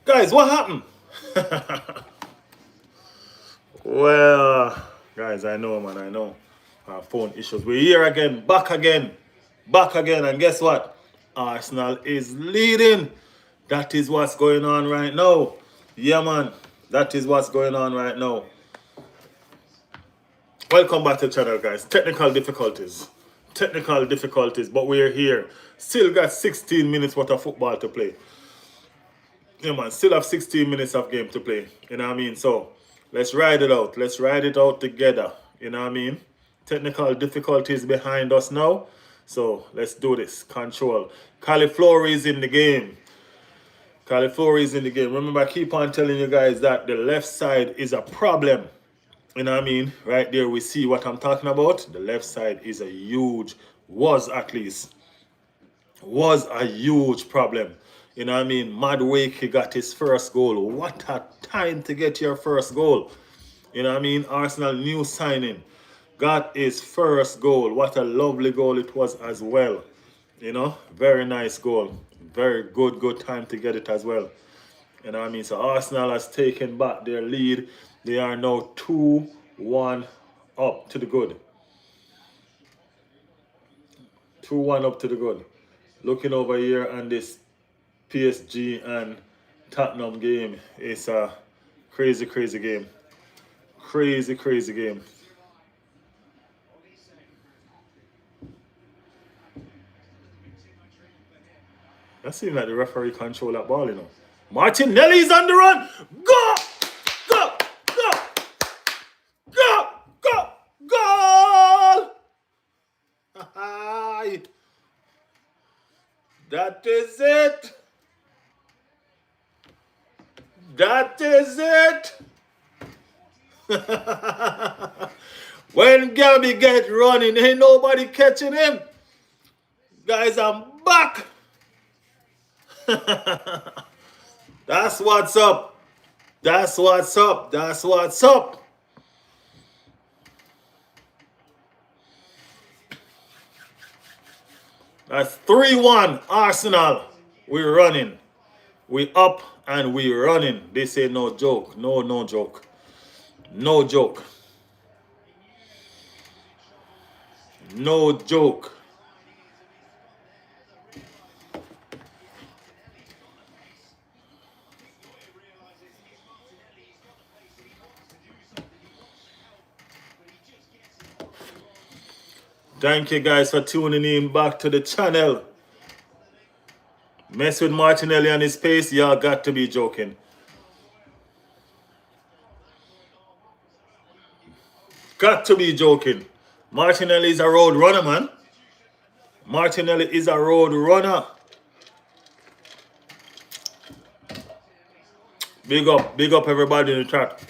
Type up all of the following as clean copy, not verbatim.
Guys, what happened? Well, guys, I know, man, I know. Phone issues. We're here again, back again, and guess what? Arsenal is leading. That is what's going on right now. Yeah, man, that is what's going on right now. Welcome back to the channel, guys. Technical difficulties, but we're here. Still got 16 minutes worth of football to play. Yeah, man, still have 16 minutes of game to play. You know what I mean? So let's ride it out. Let's ride it out together. You know what I mean? Technical difficulties behind us now. So let's do this. Control. Cauliflower is in the game. Cauliflower is in the game. Remember, I keep on telling you guys that the left side is a problem. You know what I mean? Right there, we see what I'm talking about. The left side is a huge, was a huge problem. You know what I mean? Madueke got his first goal. What a time to get your first goal. You know what I mean? Arsenal new signing got his first goal. What a lovely goal it was as well. You know, very nice goal. Very good time to get it as well. You know what I mean? So Arsenal has taken back their lead. They are now 2-1 up to the good. 2-1 up to the good. Looking over here on this PSG and Tottenham game, it's a crazy game. Crazy game. That seems like the referee control that ball, you know. Martinelli's on the run. Go! Go! Go! Go! Go! Goal! That is it. That is it. When Gabby get running, ain't nobody catching him. Guys, I'm back. That's what's up. That's what's up. That's what's up. That's 3-1 Arsenal. We're running. We up and we running. They say no joke. No joke. No joke. No joke. Thank you guys for tuning in back to the channel. Mess with Martinelli and his pace, y'all got to be joking. Got to be joking. Martinelli is a road runner, man. Martinelli is a road runner. Big up everybody in the chat.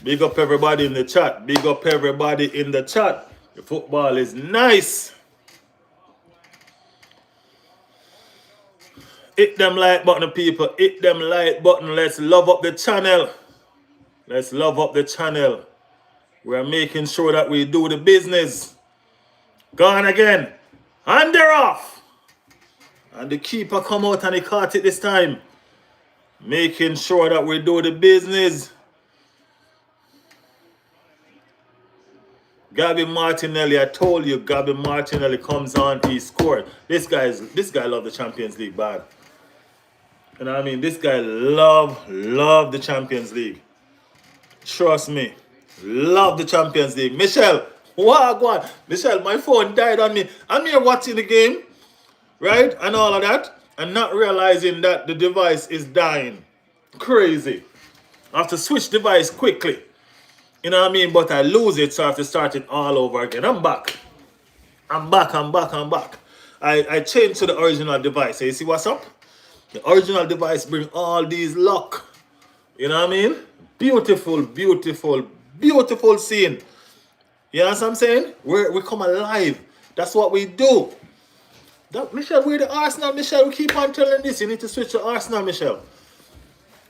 Big up everybody in the chat. Big up everybody in the chat. The football is nice. Hit them like button, people. Hit them like button. Let's love up the channel. Let's love up the channel. We're making sure that we do the business. Gone again. And they're off. And the keeper come out and he caught it this time. Making sure that we do the business. Gabby Martinelli, I told you, Gabby Martinelli comes on, he scored. This guy love the Champions League bad. You know what I mean? This guy love the Champions League. Trust me. Love the Champions League. Michelle, what? Michelle, my phone died on me. I'm here watching the game, right? And all of that. And not realizing that the device is dying. Crazy. I have to switch device quickly. You know what I mean? But I lose it, so I have to start it all over again. I'm back. I changed to the original device. So you see what's up? The original device bring all these luck. You know what I mean? Beautiful scene. You know what I'm saying? We come alive. That's what we do. Michelle, we're the Arsenal, Michelle. We keep on telling this. You need to switch to Arsenal, Michelle.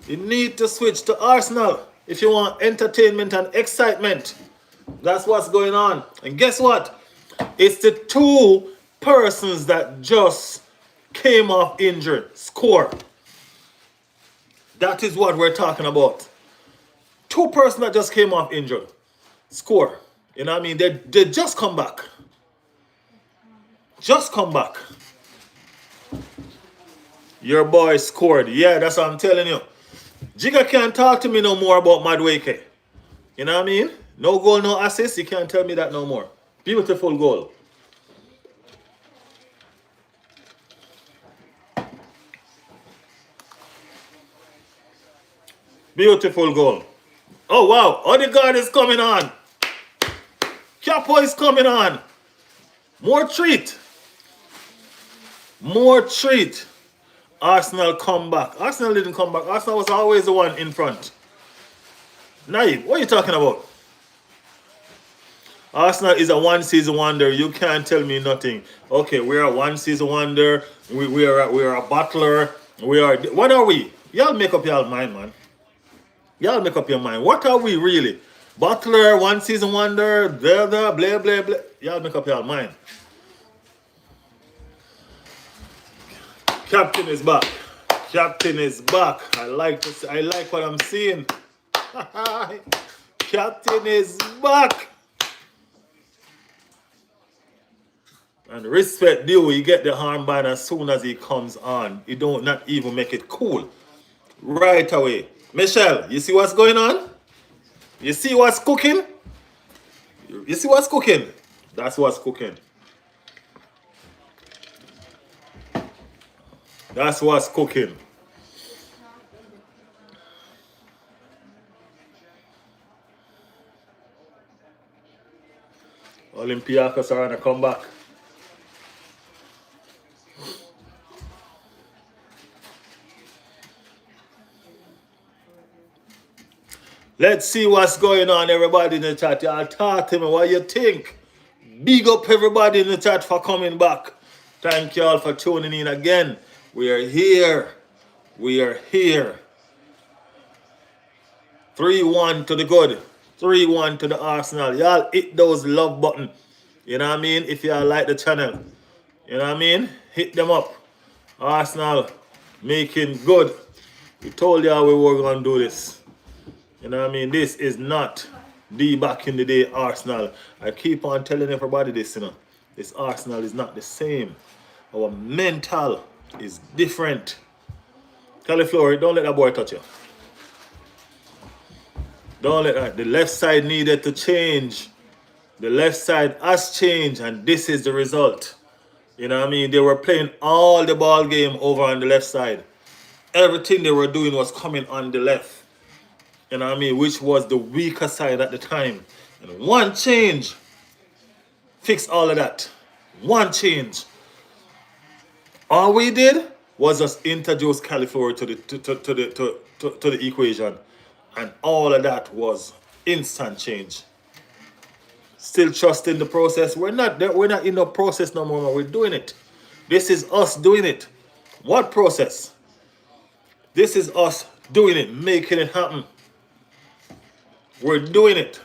You need to switch to Arsenal if you want entertainment and excitement. That's what's going on. And guess what? It's the two persons that just came off injured. Score. That is what we're talking about. Two person that just came off injured. Score. You know what I mean? They just come back. Just come back. Your boy scored. Yeah, that's what I'm telling you. Jigga can't talk to me no more about Madueke. You know what I mean? No goal, no assist. You can't tell me that no more. Beautiful goal. Beautiful goal. Oh, wow. Odegaard is coming on. Capo is coming on. More treat. More treat. Arsenal come back. Arsenal didn't come back. Arsenal was always the one in front. Naib, what are you talking about? Arsenal is a one season wonder. You can't tell me nothing. Okay, we're a one season wonder. We are a battler. We are. What are we? Y'all make up your mind, man. Y'all make up your mind. What are we really? Butler, one season wonder, blah blah blah blah blah. Y'all make up your mind. Captain is back. Captain is back. I like what I'm seeing. Captain is back. And respect due, you get the armband as soon as he comes on. You don't not even make it cool. Right away. Michelle, you see what's going on? You see what's cooking? You see what's cooking? That's what's cooking. That's what's cooking. Olympiacos are gonna come back. Let's see what's going on, everybody in the chat. Y'all talk to me. What you think? Big up everybody in the chat for coming back. Thank you all for tuning in again. We are here. We are here. 3-1 to the good. 3-1 to the Arsenal. Y'all hit those love button. You know what I mean? If y'all like the channel. You know what I mean? Hit them up. Arsenal making good. We told y'all we were going to do this. You know what I mean? This is not the back in the day Arsenal. I keep on telling everybody this, you know. This Arsenal is not the same. Our mental is different. Cauliflower, don't let that boy touch you. Don't let that. The left side needed to change. The left side has changed, and this is the result. You know what I mean? They were playing all the ball game over on the left side. Everything they were doing was coming on the left. You know what I mean? Which was the weaker side at the time. And one change fixed all of that. One change. All we did was just introduce California to the equation. And all of that was instant change. Still trusting the process. We're not in the process no more. We're doing it. This is us doing it. What process? This is us doing it, making it happen. We're doing it.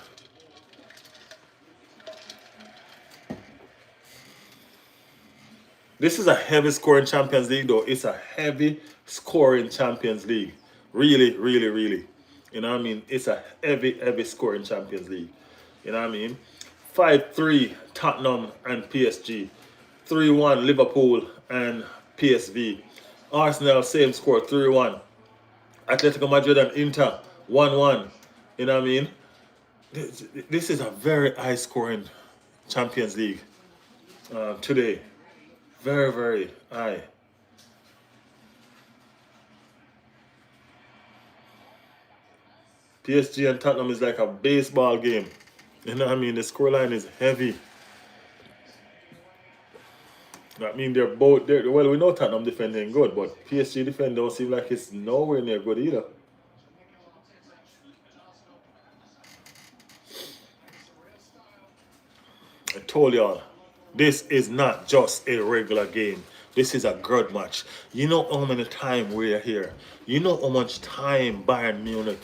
This is a heavy scoring Champions League, though. It's a heavy scoring Champions League. Really, really, really. You know what I mean? It's a heavy, heavy scoring Champions League. You know what I mean? 5-3 Tottenham and PSG. 3-1 Liverpool and PSV. Arsenal, same score, 3-1. Atletico Madrid and Inter, 1-1. You know what I mean? This is a very high scoring Champions League today. Very, very high. PSG and Tottenham is like a baseball game. You know what I mean? The scoreline is heavy. I mean, they're both there. Well, we know Tottenham defending good, but PSG defense don't seem like it's nowhere near good either. I told y'all, this is not just a regular game. This is a grudge match. You know how many times we're here. You know how much time Bayern Munich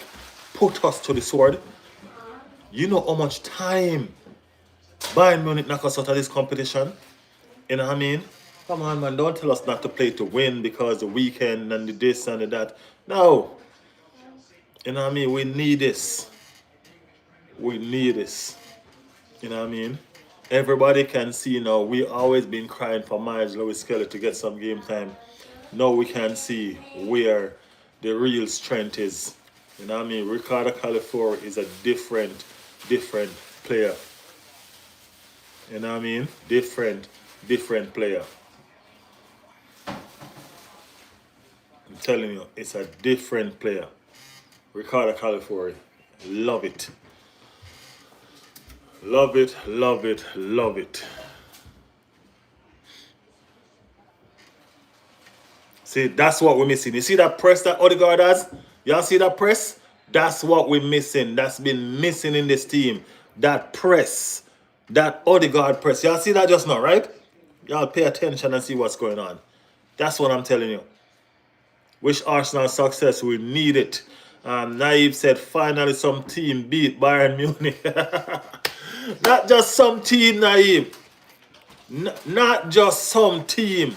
put us to the sword. You know how much time Bayern Munich knock us out of this competition. You know what I mean? Come on, man. Don't tell us not to play to win because the weekend and the this and the that. No. You know what I mean? We need this. We need this. You know what I mean? Everybody can see now. We always been crying for Miles Lewis Kelly to get some game time. Now we can see where the real strength is. You know what I mean? Ricardo Calafiore is a different player. You know what I mean? Different player. I'm telling you, it's a different player. Ricardo Calafiore. Love it. Love it, love it, love it. See, that's what we're missing. You see that press that Odegaard has? Y'all see that press? That's what we're missing. That's been missing in this team. That press. That Odegaard press. Y'all see that just now, right? Y'all pay attention and see what's going on. That's what I'm telling you. Wish Arsenal success. We need it. Naib said, finally some team beat Bayern Munich. Not just some team, Naib. Not just some team.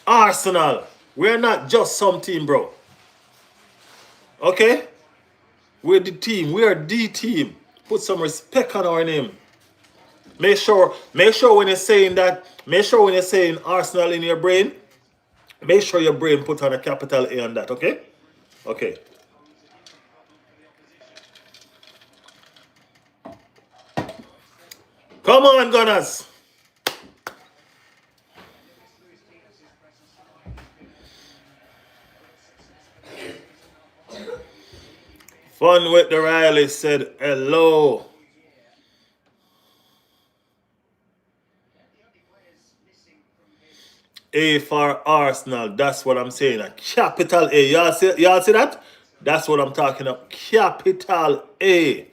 Arsenal. We're not just some team, bro. Okay? We're the team. We are the team. Put some respect on our name. Make sure when you're saying that, make sure when you're saying Arsenal in your brain, make sure your brain put on a capital A on that, okay? Okay. Come on, Gunners. Fun with the Riley said hello. A for Arsenal. That's what I'm saying. A capital A. Y'all see that? That's what I'm talking about. Capital A.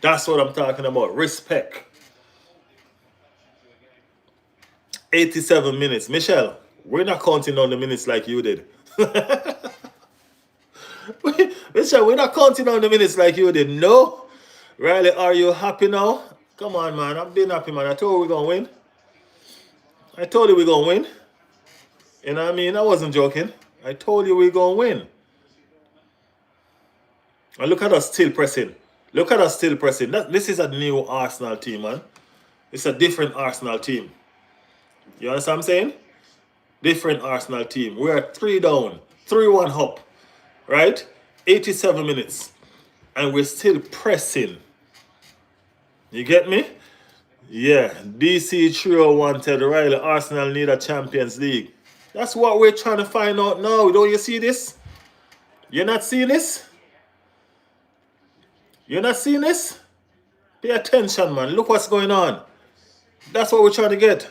That's what I'm talking about. Respect. 87 minutes. Michelle, we're not counting down the minutes like you did. Michelle, we're not counting down the minutes like you did. No? Riley, are you happy now? Come on, man. I'm being happy, man. I told you we're going to win. I told you we're going to win. You know what I mean? I wasn't joking. I told you we're going to win. And look at us still pressing. Look at us still pressing. This is a new Arsenal team, man. It's a different Arsenal team. You understand what I'm saying? Different Arsenal team. We're 3 down, 3-1 up, right? 87 minutes. And we're still pressing. You get me? Yeah. DC Trio wanted Riley. Arsenal need a Champions League. That's what we're trying to find out now. Don't you see this? You're not seeing this? You're not seeing this? Pay attention, man. Look what's going on. That's what we're trying to get.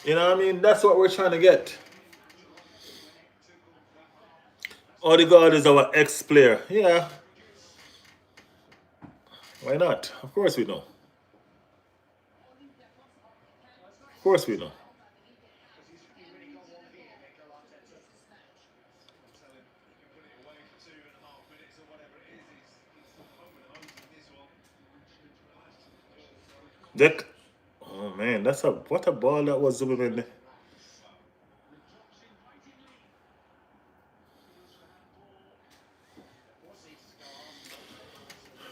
You know what I mean? That's what we're trying to get. Odegaard is our ex-player. Yeah. Why not? Of course we know. Of course we know. That, oh man, what a ball that was, Zubimendi.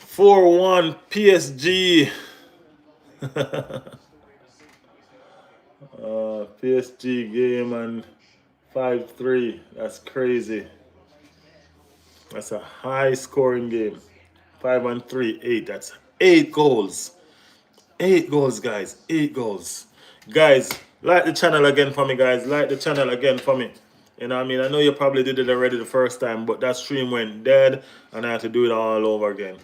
(4-1) PSG. PSG game and 5-3. That's crazy. That's a high scoring game. 5-3, 8. That's 8 goals. 8 goals, guys. 8 goals. Guys, like the channel again for me, guys. Like the channel again for me. You know what I mean? I know you probably did it already the first time, but that stream went dead and I had to do it all over again.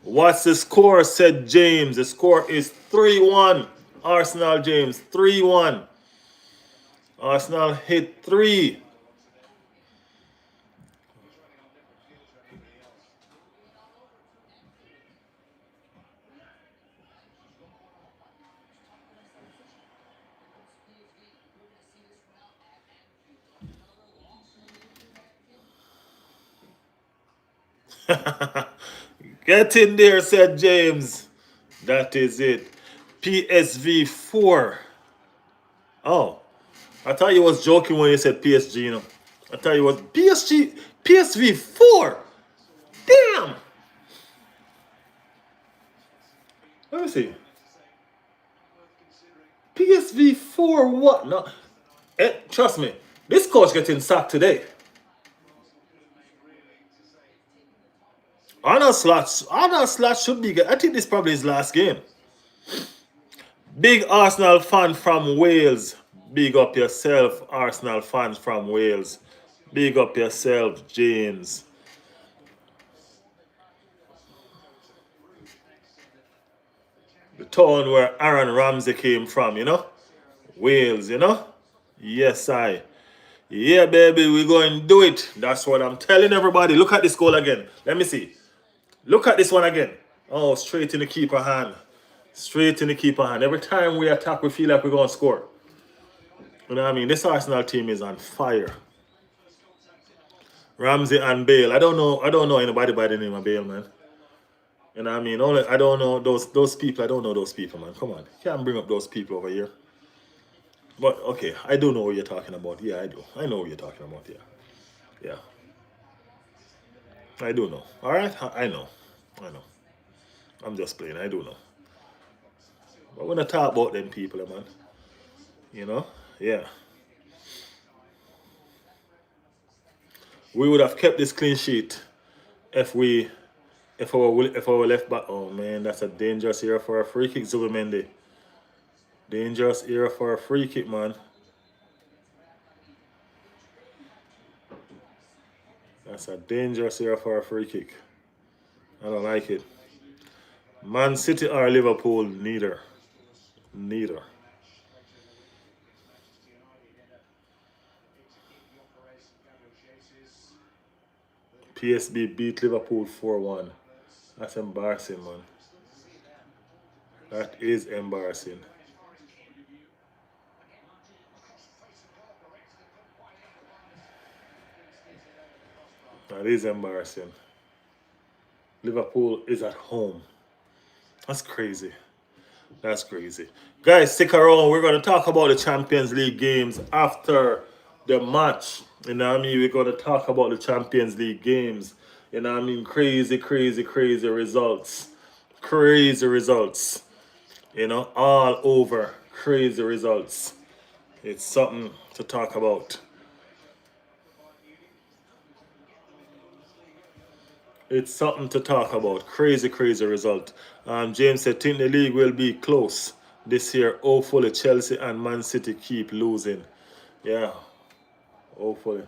What's the score, said James? The score is 3-1. Arsenal, James. 3-1. Arsenal hit 3. Get in there, said James. That is it. PSV 4. Oh, I thought you was joking when you said PSG, you know. I thought you was PSV 4. Damn. Let me see. PSV 4 what? No. Trust me. This coach getting sacked today. Arnold Slot should be good. I think this probably his last game. Big Arsenal fan from Wales. Big up yourself, Arsenal fans from Wales. Big up yourself, James. The town where Aaron Ramsey came from, Wales, Yes, I. Yeah, baby, we're going to do it. That's what I'm telling everybody. Look at this goal again. Let me see. Look at this one again. Oh, straight in the keeper hand. Straight in the keeper hand. Every time we attack, we feel like we're going to score. You know what I mean? This Arsenal team is on fire. Ramsey and Bale. I don't know anybody by the name of Bale, man. You know what I mean? I don't know those people. I don't know those people, man. Come on. You can't bring up those people over here. But okay, I do know what you're talking about. Yeah, I do. I know what you're talking about. Yeah. Yeah. I do know. Alright? I know. I know. I'm just playing. I do know. But we're not talk about them people, man. You know? Yeah. We would have kept this clean sheet if our left back. Oh man, that's a dangerous era for a free kick, Zubimendi. Dangerous era for a free kick, man. That's a dangerous era for a free kick. I don't like it. Man City or Liverpool, neither. Neither. PSB beat Liverpool 4-1. That's embarrassing, man. That is embarrassing. That is embarrassing. Liverpool is at home. That's crazy. That's crazy. Guys, stick around. We're going to talk about the Champions League games after the match. You know what I mean? We're going to talk about the Champions League games. You know what I mean? Crazy, crazy, crazy results. Crazy results. All over. Crazy results. It's something to talk about. It's something to talk about. Crazy, crazy result. James said, think the league will be close this year. Hopefully, Chelsea and Man City keep losing. Yeah, hopefully.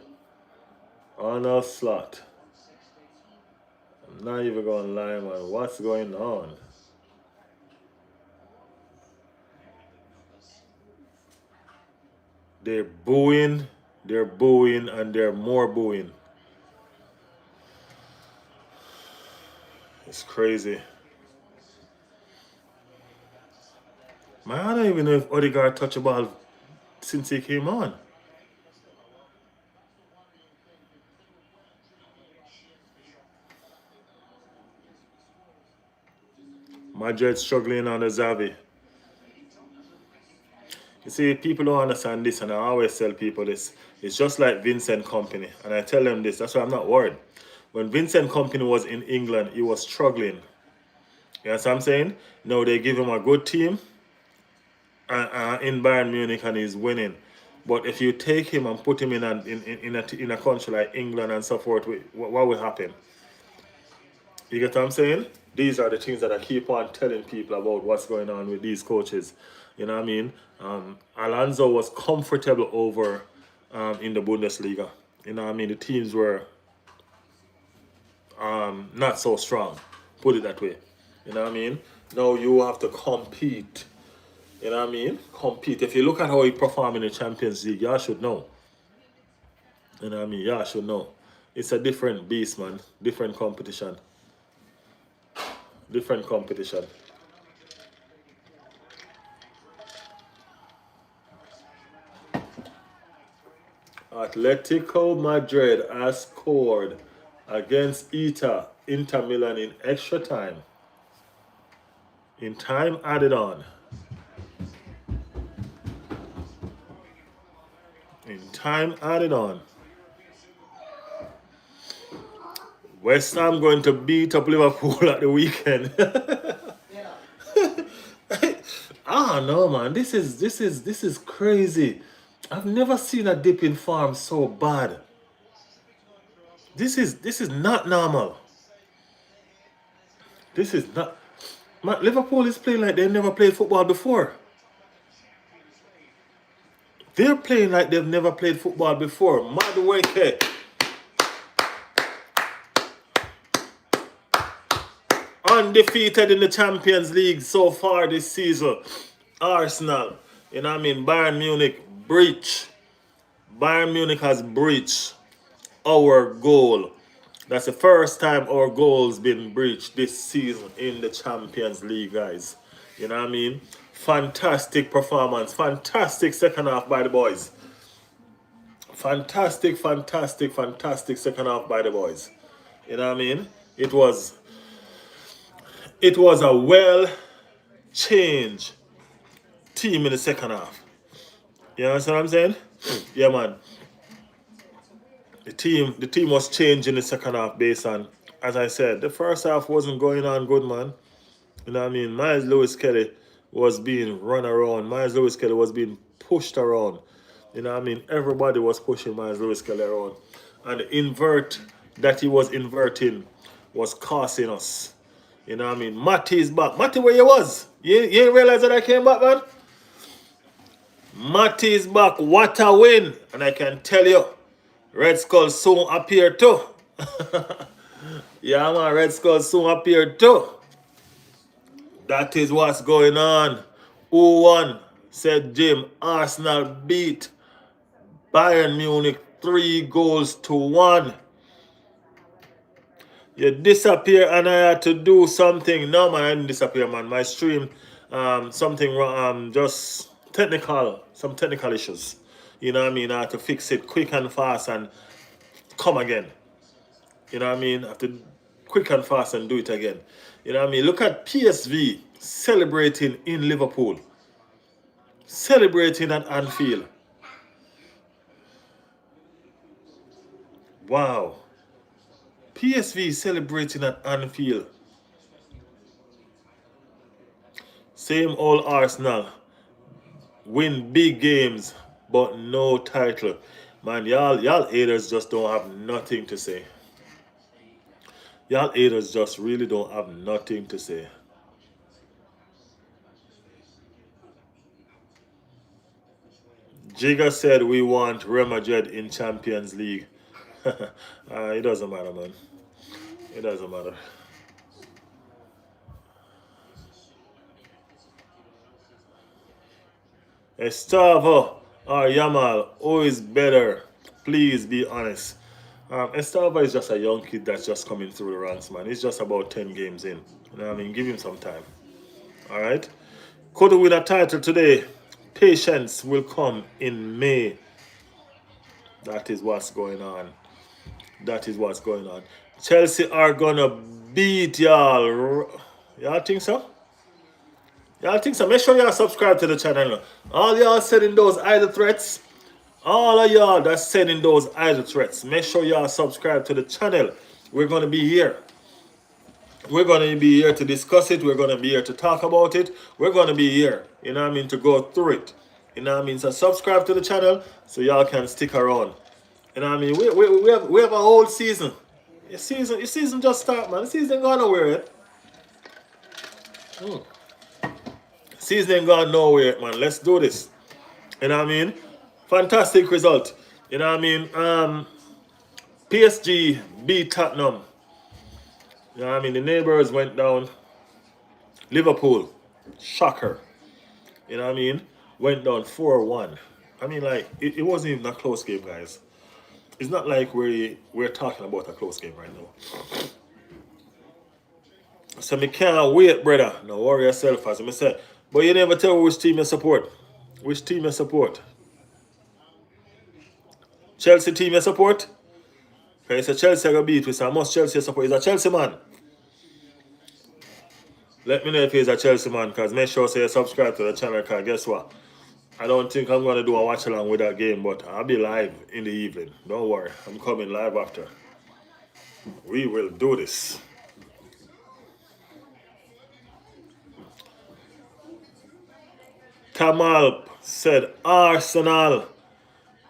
Arnold Slot. I'm not even going to lie, man. What's going on? They're booing, and they're more booing. It's crazy. Man, I don't even know if Odegaard touched a ball since he came on. Madrid struggling on the Xavi. You see, people don't understand this, and I always tell people this. It's just like Vincent Company, and I tell them this. That's why I'm not worried. When Vincent Company was in England, he was struggling. You know what I'm saying? Now they give him a good team in Bayern Munich, and he's winning. But if you take him and put him in a country like England and so forth, what will happen? You get what I'm saying? These are the things that I keep on telling people about what's going on with these coaches. You know what I mean? Alonso was comfortable over in the Bundesliga. You know what I mean? The teams were not so strong. Put it that way. You know what I mean? Now you have to compete. You know what I mean? Compete. If you look at how he performed in the Champions League, y'all should know. You know what I mean? Y'all should know. It's a different beast, man. Different competition. Different competition. Atletico Madrid has scored against Inter Milan in extra time. In time added on. In time added on. West Ham going to beat up Liverpool at the weekend. I don't know, man. This is crazy. I've never seen a dip in form so bad. This is not normal. This is not. Man, Liverpool is playing like they've never played football before. They're playing like they've never played football before. Madueke. Undefeated in the Champions League so far this season. Arsenal. You know what I mean? Bayern Munich breach. Bayern Munich has breached our goal. That's the first time our goal's been breached this season in the Champions League, guys. You know what I mean? Fantastic performance. Fantastic second half by the boys. Fantastic second half by the boys. You know what I mean? It was a well changed team in the second half. You understand what I'm saying? Yeah, man. The team was changed in the second half based on, as I said, the first half wasn't going on good, man. You know what I mean? Miles Lewis Kelly was being run around. Miles Lewis Kelly was being pushed around. You know what I mean? Everybody was pushing Miles Lewis Kelly around. And the invert that he was inverting was costing us. You know what I mean? Matty is back. Matty, where you was? You ain't realize that I came back, man? Matty is back. What a win. And I can tell you, Red Skull soon appear too. Yeah, man, Red Skull soon appear too. That is what's going on. Who won? Said Jim. Arsenal beat Bayern Munich 3-1. You disappear and I had to do something. No, man, I didn't disappear, man. My stream, something wrong, just some technical issues. You know what I mean? I had to fix it quick and fast and come again. You know what I mean? I have to quick and fast and do it again. You know what I mean? Look at PSV celebrating in Liverpool. Celebrating at Anfield. Wow. PSV celebrating at Anfield. Same old Arsenal. Win big games, but no title. Man, y'all haters just don't have nothing to say. Y'all haters just really don't have nothing to say. Jigga said we want Real Madrid in Champions League. It doesn't matter, man. It doesn't matter. Estava or Yamal, who is better? Please be honest. Estava is just a young kid that's just coming through the ranks, man. He's just about 10 games in. You know what I mean? Give him some time. All right? Could win a title today. Patience will come in May. That is what's going on. That is what's going on. Chelsea are gonna beat y'all. Y'all think so? Y'all think so? Make sure y'all subscribe to the channel. All y'all sending those idle threats. All of y'all that's sending those idle threats. Make sure y'all subscribe to the channel. We're gonna be here. We're gonna be here to discuss it. We're gonna be here to talk about it. We're gonna be here. You know what I mean? To go through it. You know what I mean? So subscribe to the channel so y'all can stick around. You know what I mean? We have a whole season. Your season just start, man. The season ain't gone nowhere yet. Season ain't gone nowhere yet, man. Let's do this. You know what I mean? Fantastic result. You know what I mean? PSG beat Tottenham. You know what I mean? The neighbors went down. Liverpool, shocker. You know what I mean? Went down 4-1. I mean, like, it wasn't even a close game, guys. It's not like we're talking about a close game right now. So me can't wait, brother. No worry yourself, as I said. But you never tell me which team you support. Which team you support? Chelsea team you support? Okay, so Chelsea gonna beat with, so I must Chelsea support. He's a Chelsea man. Let me know if he's a Chelsea man, because make sure you subscribe to the channel, because guess what? I don't think I'm going to do a watch along with that game, but I'll be live in the evening. Don't worry, I'm coming live after. We will do this. Kamal said Arsenal.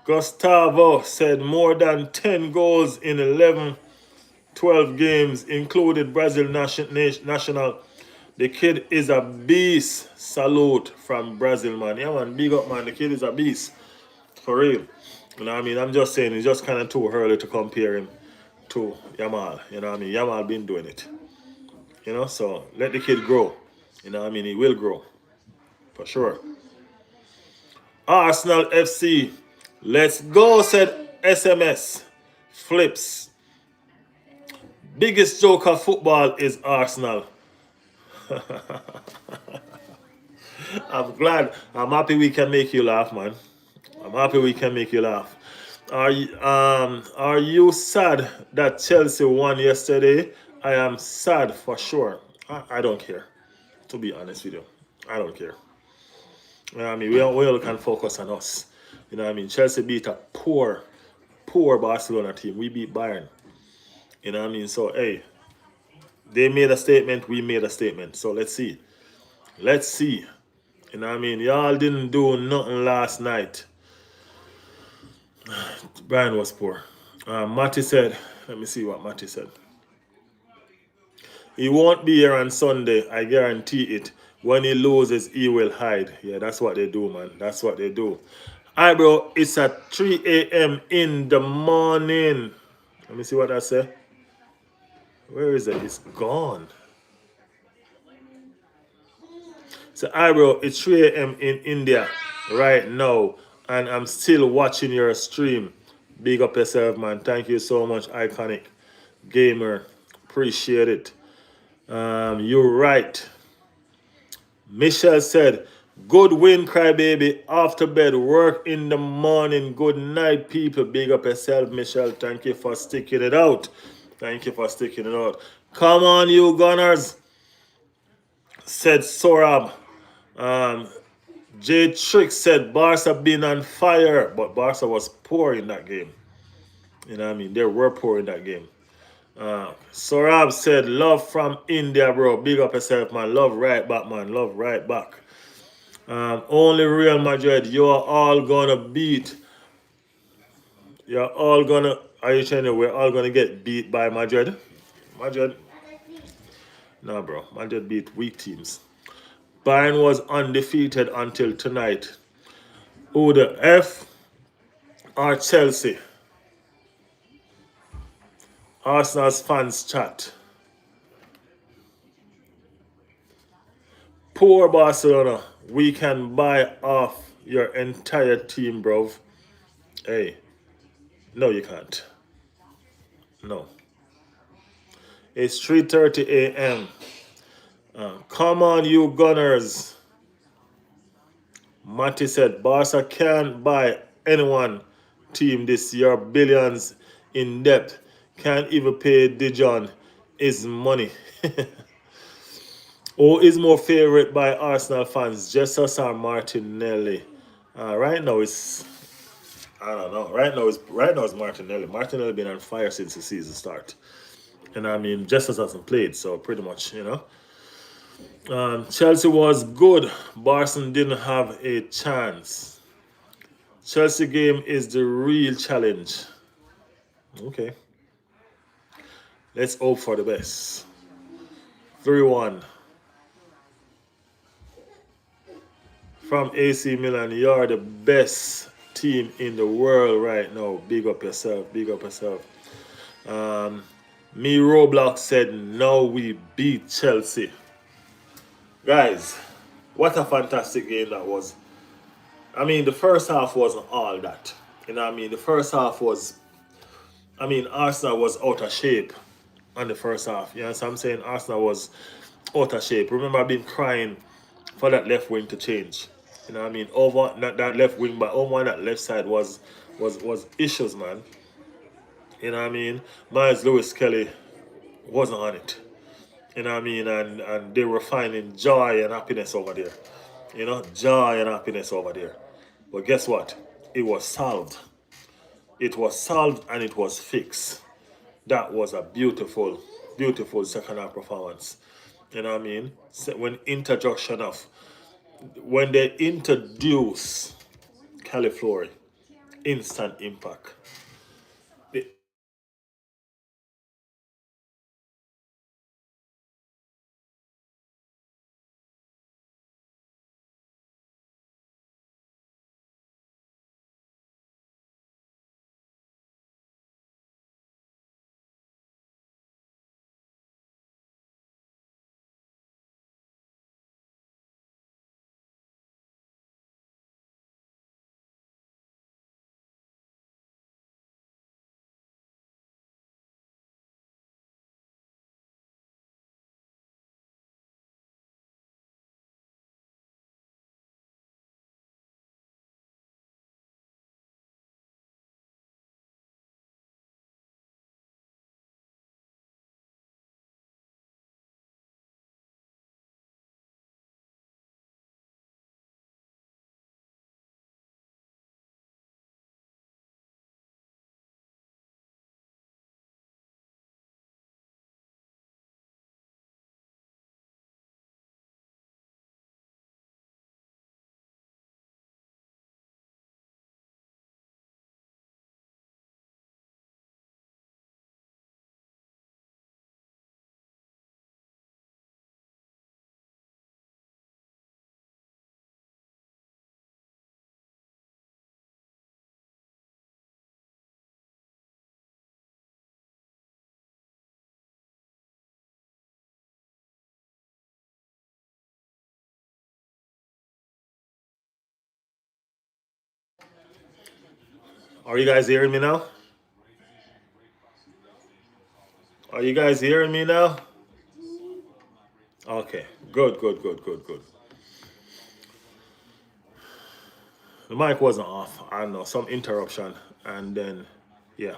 Gustavo said more than 10 goals in 11, 12 games, included Brazil national. The kid is a beast. Salute from Brazil, man. Yeah, man. Big up, man. The kid is a beast. For real. You know what I mean? I'm just saying it's just kind of too early to compare him to Yamal. You know what I mean? Yamal been doing it. You know, so let the kid grow. You know what I mean? He will grow. For sure. Arsenal FC. Let's go, said SMS. Flips. Biggest joke of football is Arsenal. I'm glad. I'm happy we can make you laugh, man. I'm happy we can make you laugh. Are you sad that Chelsea won yesterday? I am sad for sure. I don't care. To be honest with you, I don't care. You know what I mean? We all can focus on us. You know what I mean? Chelsea beat a poor Barcelona team. We beat Bayern. You know what I mean? So hey, they made a statement. We made a statement. So let's see. Let's see. You know what I mean? Y'all didn't do nothing last night. Brian was poor. Matty said, let me see what Matty said. He won't be here on Sunday, I guarantee it. When he loses, he will hide. Yeah, that's what they do, man. That's what they do. Alright, bro, it's at 3 a.m. in the morning. Let me see what I say. Where is it? It's gone. So, alright, bro, it's 3 a.m. in India right now. And I'm still watching your stream. Big up yourself, man. Thank you so much, Iconic Gamer. Appreciate it. You're right. Michelle said, good win, crybaby. After bed, work in the morning. Good night, people. Big up yourself, Michelle. Thank you for sticking it out. Thank you for sticking it out. Come on, you gunners, said Sorab. J Trick said Barca been on fire, but Barca was poor in that game. You know what I mean? They were poor in that game. Sorab said, love from India, bro. Big up yourself, man. Love right back, man. Love right back. Only Real Madrid, you are all gonna beat. You're all gonna. Are you trying to? We're all gonna get beat by Madrid. Madrid. No, bro. Madrid beat weak teams. Bayern was undefeated until tonight. Who the F are Chelsea? Arsenal's fans chat. Poor Barcelona. We can buy off your entire team, bro. Hey, no, you can't. No. It's 3:30 a.m. Come on, you gunners. Matty said Barca can't buy anyone team this year. Billions in debt. Can't even pay Dijon his money. Who is more favorite by Arsenal fans, Jesus or Martinelli? Right now it's I don't know. Right now it's Martinelli. Martinelli been on fire since the season start, and I mean Jesus hasn't played, so pretty much Chelsea was good. Barcelona didn't have a chance. Chelsea game is the real challenge. Okay, let's hope for the best. 3-1 from AC Milan. You're the best team in the world right now. Big up yourself. Big up yourself. Me Roblox said, no, we beat Chelsea. Guys, what a fantastic game that was. I mean, the first half wasn't all that. You know what I mean? The first half was, I mean, Arsenal was out of shape on the first half. You know what I'm saying? Arsenal was out of shape. Remember, I've been crying for that left wing to change. You know what I mean? Over that left wing, but over on that left side was issues, man. You know what I mean? Miles Lewis Kelly wasn't on it. You know what I mean? And they were finding joy and happiness over there. You know, joy and happiness over there. But guess what? It was solved. It was solved and it was fixed. That was a beautiful, beautiful second half performance. You know what I mean? When introduction of when they introduce Califlori, instant impact. The- Are you guys hearing me now? Are you guys hearing me now? Okay, good, good, good, good, good. The mic wasn't off. I don't know, some interruption, and then, yeah,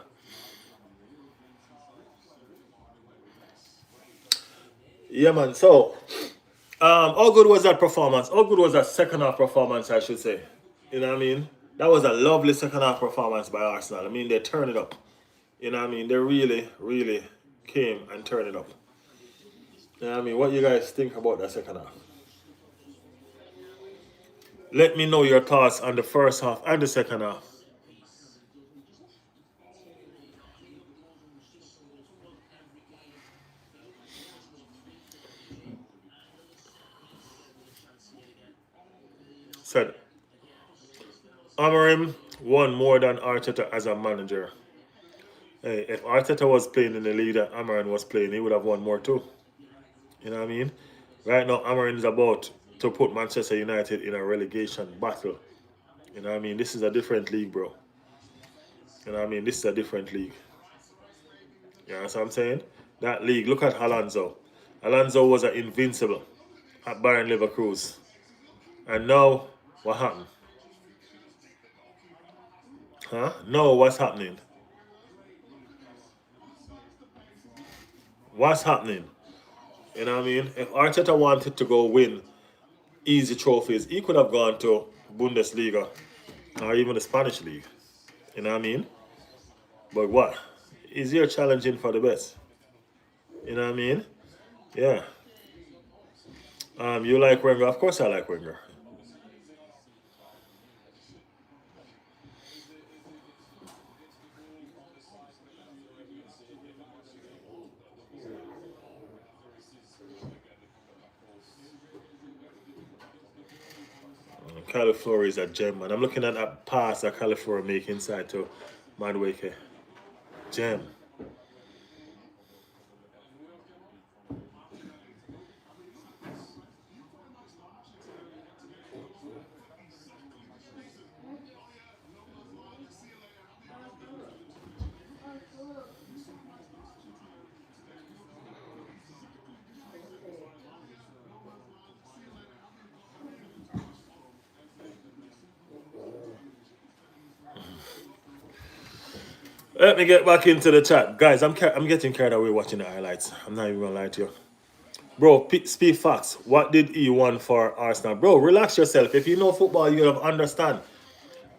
yeah, man. So, how good was that performance? How good was that second half performance? I should say. You know what I mean? That was a lovely second half performance by Arsenal. I mean, they turned it up. You know what I mean? They really, really came and turned it up. You know what I mean? What you guys think about that second half? Let me know your thoughts on the first half and the second half. Said Amorim won more than Arteta as a manager. Hey, if Arteta was playing in the league that Amorim was playing, he would have won more too. You know what I mean? Right now, Amorim is about to put Manchester United in a relegation battle. You know what I mean? This is a different league, bro. You know what I mean? This is a different league. You know what I'm saying? That league, look at Alonso. Alonso was an invincible at Bayern Leverkusen. And now, what happened? Huh? No, what's happening? What's happening? You know what I mean? If Arteta wanted to go win easy trophies, he could have gone to Bundesliga or even the Spanish league. You know what I mean? But what? Is here challenging for the best? You know what I mean? Yeah. You like Wenger? Of course I like Wenger. Califlor is a gem, man. I'm looking at that pass that Califlor make inside to Madweke. Gem. Let me get back into the chat, guys. I'm getting carried away watching the highlights. I'm not even gonna lie to you, bro. Speak facts. What did he want for Arsenal, bro? Relax yourself. If you know football, you have understand.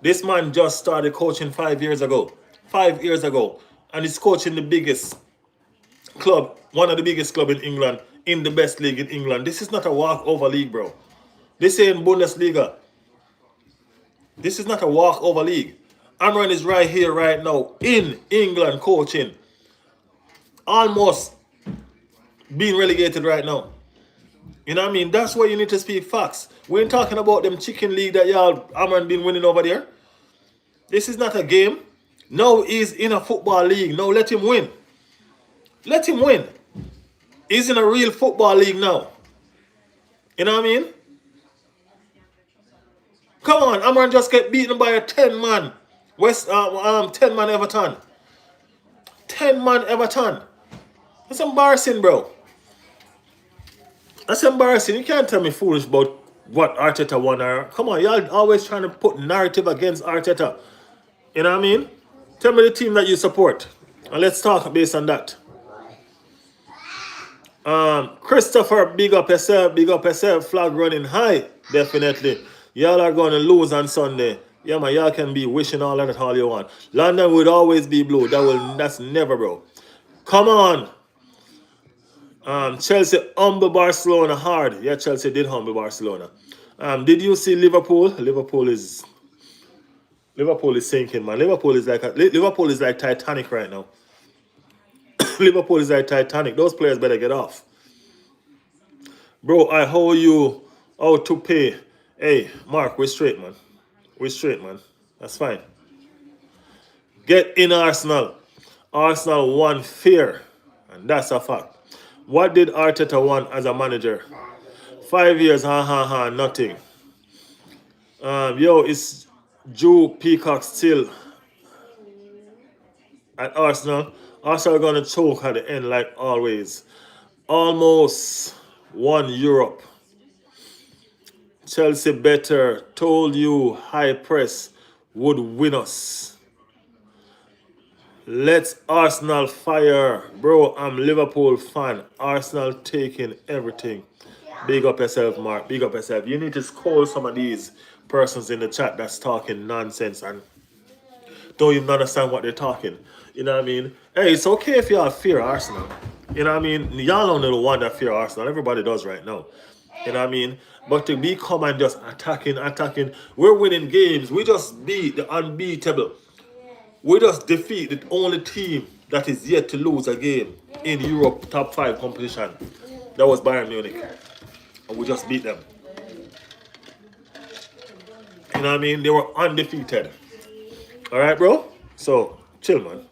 This man just started coaching 5 years ago. 5 years ago. and he's coaching the biggest club, one of the biggest club in England, in the best league in England. This is not a walkover league, bro. This ain't Bundesliga. This is not a walkover league. Amran is right here, right now, in England coaching. Almost being relegated right now. You know what I mean? That's why you need to speak facts. We ain't talking about them chicken league that y'all Amran been winning over there. This is not a game. Now he's in a football league. Now let him win. Let him win. He's in a real football league now. You know what I mean? Come on, Amran just get beaten by a 10 man. 10 man Everton. 10 man Everton. That's embarrassing, bro. That's embarrassing. You can't tell me foolish about what Arteta won. Come on, y'all always trying to put narrative against Arteta. You know what I mean? Tell me the team that you support. And let's talk based on that. Christopher, big up yourself, big up yourself. Flag running high, definitely. Y'all are going to lose on Sunday. Yeah, man, y'all can be wishing all that all you want. London would always be blue. That's never, bro. Come on. Chelsea humble Barcelona hard. Yeah, Chelsea did humble Barcelona. Did you see Liverpool? Liverpool is sinking, man. Liverpool is like Titanic right now. Liverpool is like Titanic. Those players better get off. Bro, I owe you out to pay. Hey, Mark, we're straight, man. We're straight, man. That's fine. Get in Arsenal. Arsenal won fair. And that's a fact. What did Arteta want as a manager? 5 years, nothing. It's Joe Peacock still at Arsenal. Arsenal are going to choke at the end like always. Almost won Europe. Chelsea better. Told you high press would win us. Let's Arsenal fire. Bro, I'm Liverpool fan. Arsenal taking everything. Big up yourself, Mark. Big up yourself. You need to scold some of these persons in the chat that's talking nonsense and don't even understand what they're talking. You know what I mean? Hey, it's okay if y'all fear Arsenal. You know what I mean? Y'all don't know the one that fear Arsenal. Everybody does right now. You know what I mean? But to be come and just attacking. We're winning games. We just beat the unbeatable. We just defeat the only team that is yet to lose a game in Europe top 5 competition. That was Bayern Munich. And we just beat them. You know what I mean? They were undefeated. Alright, bro? So, chill, man.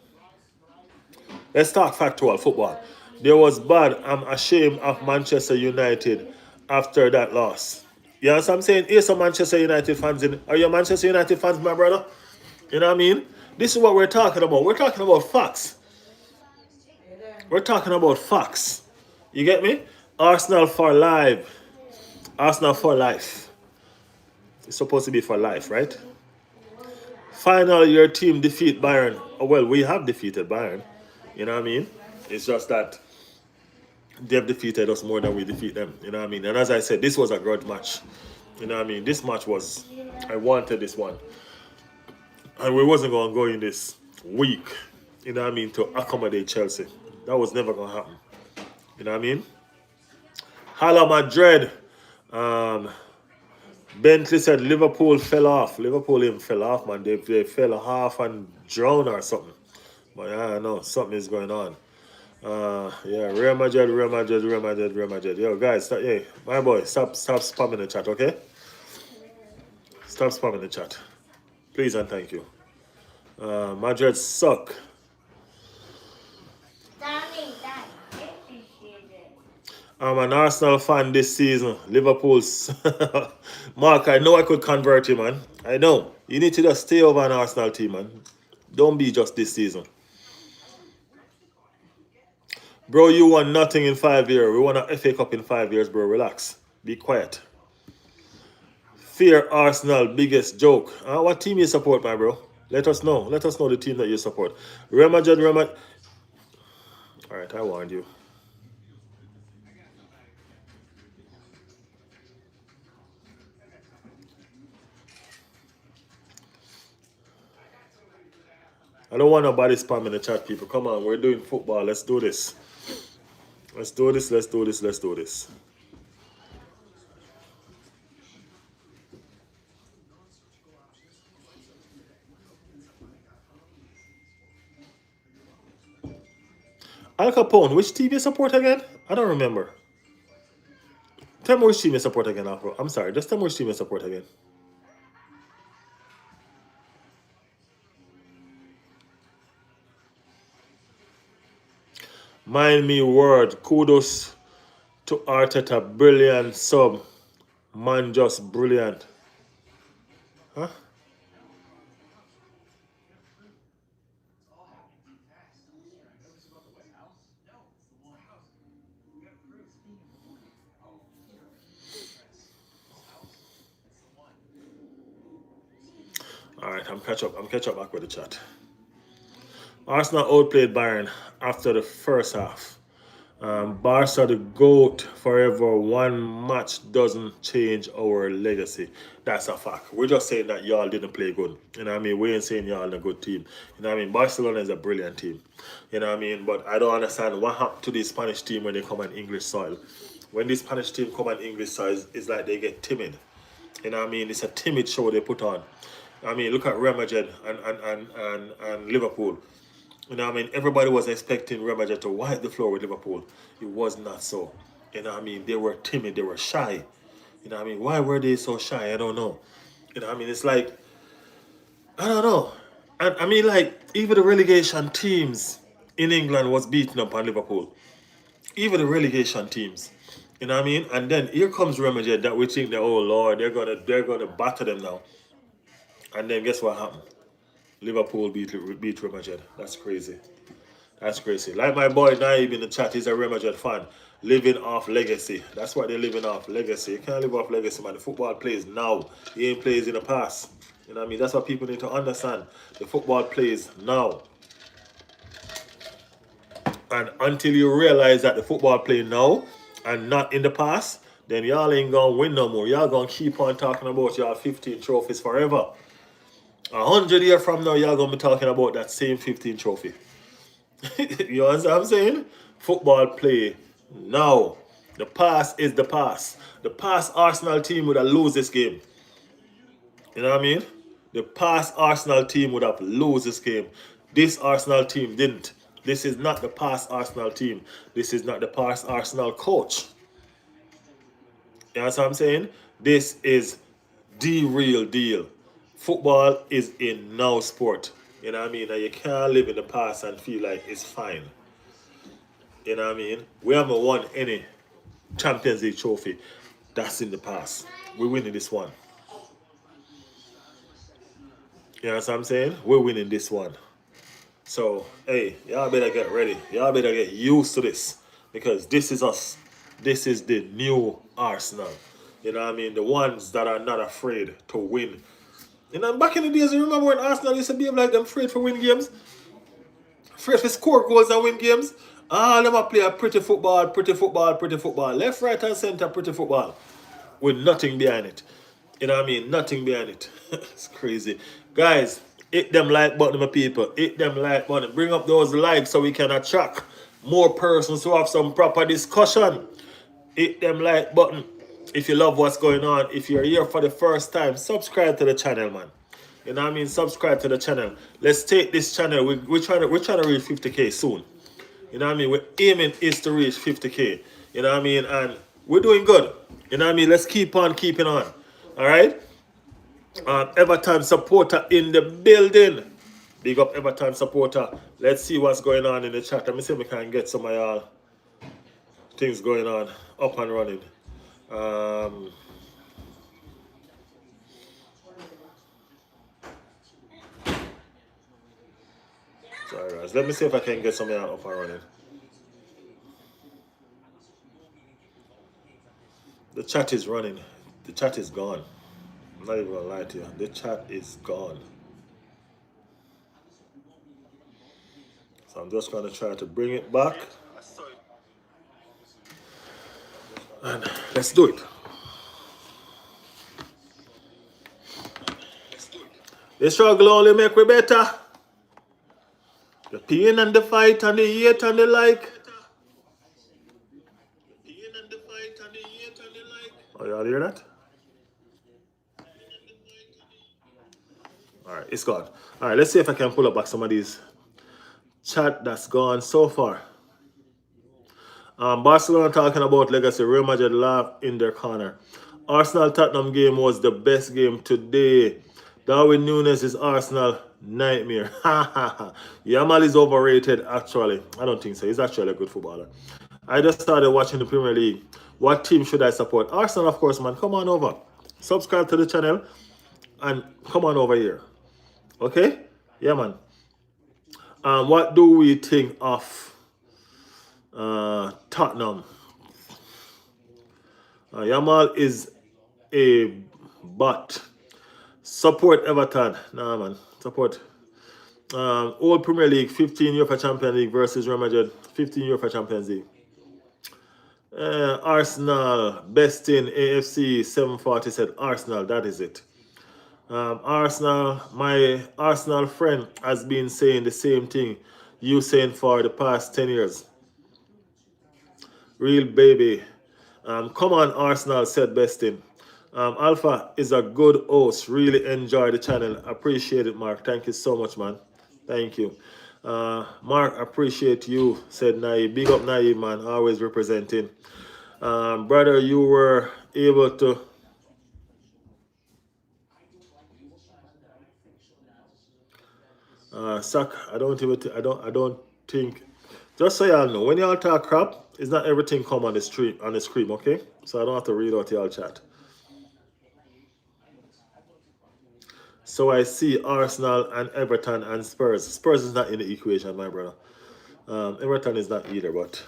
Let's talk factual football. There was bad. I'm ashamed of Manchester United after that loss. You know what I'm saying? Here's some Manchester United fans in. Are you Manchester United fans, my brother? You know what I mean? This is what we're talking about. We're talking about facts. We're talking about facts. You get me? Arsenal for life. Arsenal for life. It's supposed to be for life, right? Finally, your team defeat Bayern. Oh, well, we have defeated Bayern. You know what I mean? It's just that they've defeated us more than we defeat them. You know what I mean? And as I said, this was a grudge match. You know what I mean? This match was, I wanted this one. And we wasn't going to go in this week, you know what I mean, to accommodate Chelsea. That was never going to happen. You know what I mean? Hala Madrid. Bentley said Liverpool fell off. Liverpool even fell off, man. They fell off and drowned or something. But I don't know. Something is going on. Yeah, Real Madrid. Yo, guys, my boy, stop spamming the chat, okay? Stop spamming the chat. Please and thank you. Madrid suck. I'm an Arsenal fan this season. Liverpool's. Mark, I know I could convert you, man. I know. You need to just stay over an Arsenal team, man. Don't be just this season. Bro, you won nothing in 5 years. We won an FA Cup in 5 years, bro. Relax. Be quiet. Fear Arsenal, biggest joke. What team you support, my bro? Let us know. Let us know the team that you support. Real Madrid. Alright, I warned you. I don't want nobody spamming the chat, people. Come on, we're doing football. Let's do this. Let's do this. Let's do this. Let's do this. Al Capone, which team you support again? I don't remember. Tell me which team you support again, Afro. I'm sorry. Just tell me which team you support again. Mind me word. Kudos to Arteta. Brilliant sub. Man, just brilliant. Huh? All right, I'm catch up. I'm catch up back with the chat. Arsenal outplayed Bayern after the first half. Barca the GOAT forever. One match doesn't change our legacy. That's a fact. We're just saying that y'all didn't play good. You know what I mean? We ain't saying y'all a good team. You know what I mean? Barcelona is a brilliant team. You know what I mean? But I don't understand what happened to the Spanish team when they come on English soil. When the Spanish team come on English soil, it's like they get timid. You know what I mean? It's a timid show they put on. I mean, look at Real Madrid and Liverpool. You know what I mean? Everybody was expecting Real Madrid to wipe the floor with Liverpool. It was not so. You know what I mean? They were timid. They were shy. You know what I mean? Why were they so shy? I don't know. You know what I mean? It's like, I don't know. And I mean, like, even the relegation teams in England was beating up on Liverpool. Even the relegation teams. You know what I mean? And then here comes Real Madrid that we think that, oh Lord, they're gonna batter them now. And then guess what happened? Liverpool beat Real Madrid. That's crazy. That's crazy. Like my boy Naib in the chat, he's a Real Madrid fan. Living off legacy. That's what they're living off. Legacy. You can't live off legacy, man. The football plays now. He ain't plays in the past. You know what I mean? That's what people need to understand. The football plays now. And until you realize that the football play now and not in the past, then y'all ain't gonna win no more. Y'all gonna keep on talking about y'all 15 trophies forever. 100 years from now, y'all gonna be talking about that same 15 trophy. You understand what I'm saying? Football play now. The past is the past. The past Arsenal team would have lose this game. You know what I mean? The past Arsenal team would have lose this game. This Arsenal team didn't. This is not the past Arsenal team. This is not the past Arsenal coach. You know what I'm saying? This is the real deal. Football is a now sport. You know what I mean? And you can't live in the past and feel like it's fine. You know what I mean? We haven't won any Champions League trophy. That's in the past. We're winning this one. You know what I'm saying? We're winning this one. So, hey, y'all better get ready. Y'all better get used to this. Because this is us. This is the new Arsenal. You know what I mean? The ones that are not afraid to win. You know, back in the days, you remember when Arsenal used to be like them afraid to win games? Afraid to score goals and win games? Ah, them a play a pretty football, pretty football, pretty football. Left, right, and center, pretty football. With nothing behind it. You know what I mean? Nothing behind it. It's crazy. Guys, hit them like button, my people. Hit them like button. Bring up those likes so we can attract more persons who have some proper discussion. Hit them like button. If you love what's going on, if you're here for the first time, subscribe to the channel, man. You know what I mean? Subscribe to the channel. Let's take this channel. We're trying to reach 50K soon. You know what I mean? We're aiming is to reach 50K. You know what I mean? And we're doing good. You know what I mean? Let's keep on keeping on. All right? Everton supporter in the building. Big up Everton supporter. Let's see what's going on in the chat. Let me see if we can get some of y'all things going on up and running. Sorry guys, let me see if I can get some of y'all up and running. The chat is running. The chat is gone. I'm not even gonna lie to you. The chat is gone. So I'm just gonna try to bring it back. And let's do it. The struggle only make we better. Pain and the fight and the hate and the like. Oh, y'all hear that? All right, it's gone. All right, let's see if I can pull up back some of these chat that's gone so far. Barcelona talking about legacy. Real Madrid laugh in their corner. Arsenal Tottenham game was the best game today. Darwin Nunes is Arsenal nightmare. Ha ha ha. Yamal is overrated actually. I don't think so. He's actually a good footballer. I just started watching the Premier League. What team should I support? Arsenal, of course, man. Come on over. Subscribe to the channel and come on over here. Okay? Yeah, man. What do we think of Tottenham? Yamal is a bot. Support Everton. Nah, man. Support. Old Premier League, 15 UEFA Champions League versus Real Madrid, 15 UEFA Champions League. Arsenal, best in AFC, 740 said Arsenal, that is it. Arsenal, my Arsenal friend has been saying the same thing you saying for the past 10 years. Real baby. Come on, Arsenal, said Bestin. Alpha is a good host. Really enjoy the channel. Appreciate it, Mark. Thank you so much, man. Thank you. Mark, appreciate you, said Naive. Big up Naive, man. Always representing. Brother, you were able to... I don't think... Just so y'all know, when y'all talk crap, it's not everything come on the stream, okay? So I don't have to read out y'all chat. So I see Arsenal and Everton and Spurs. Spurs is not in the equation, my brother. Everton is not either, but...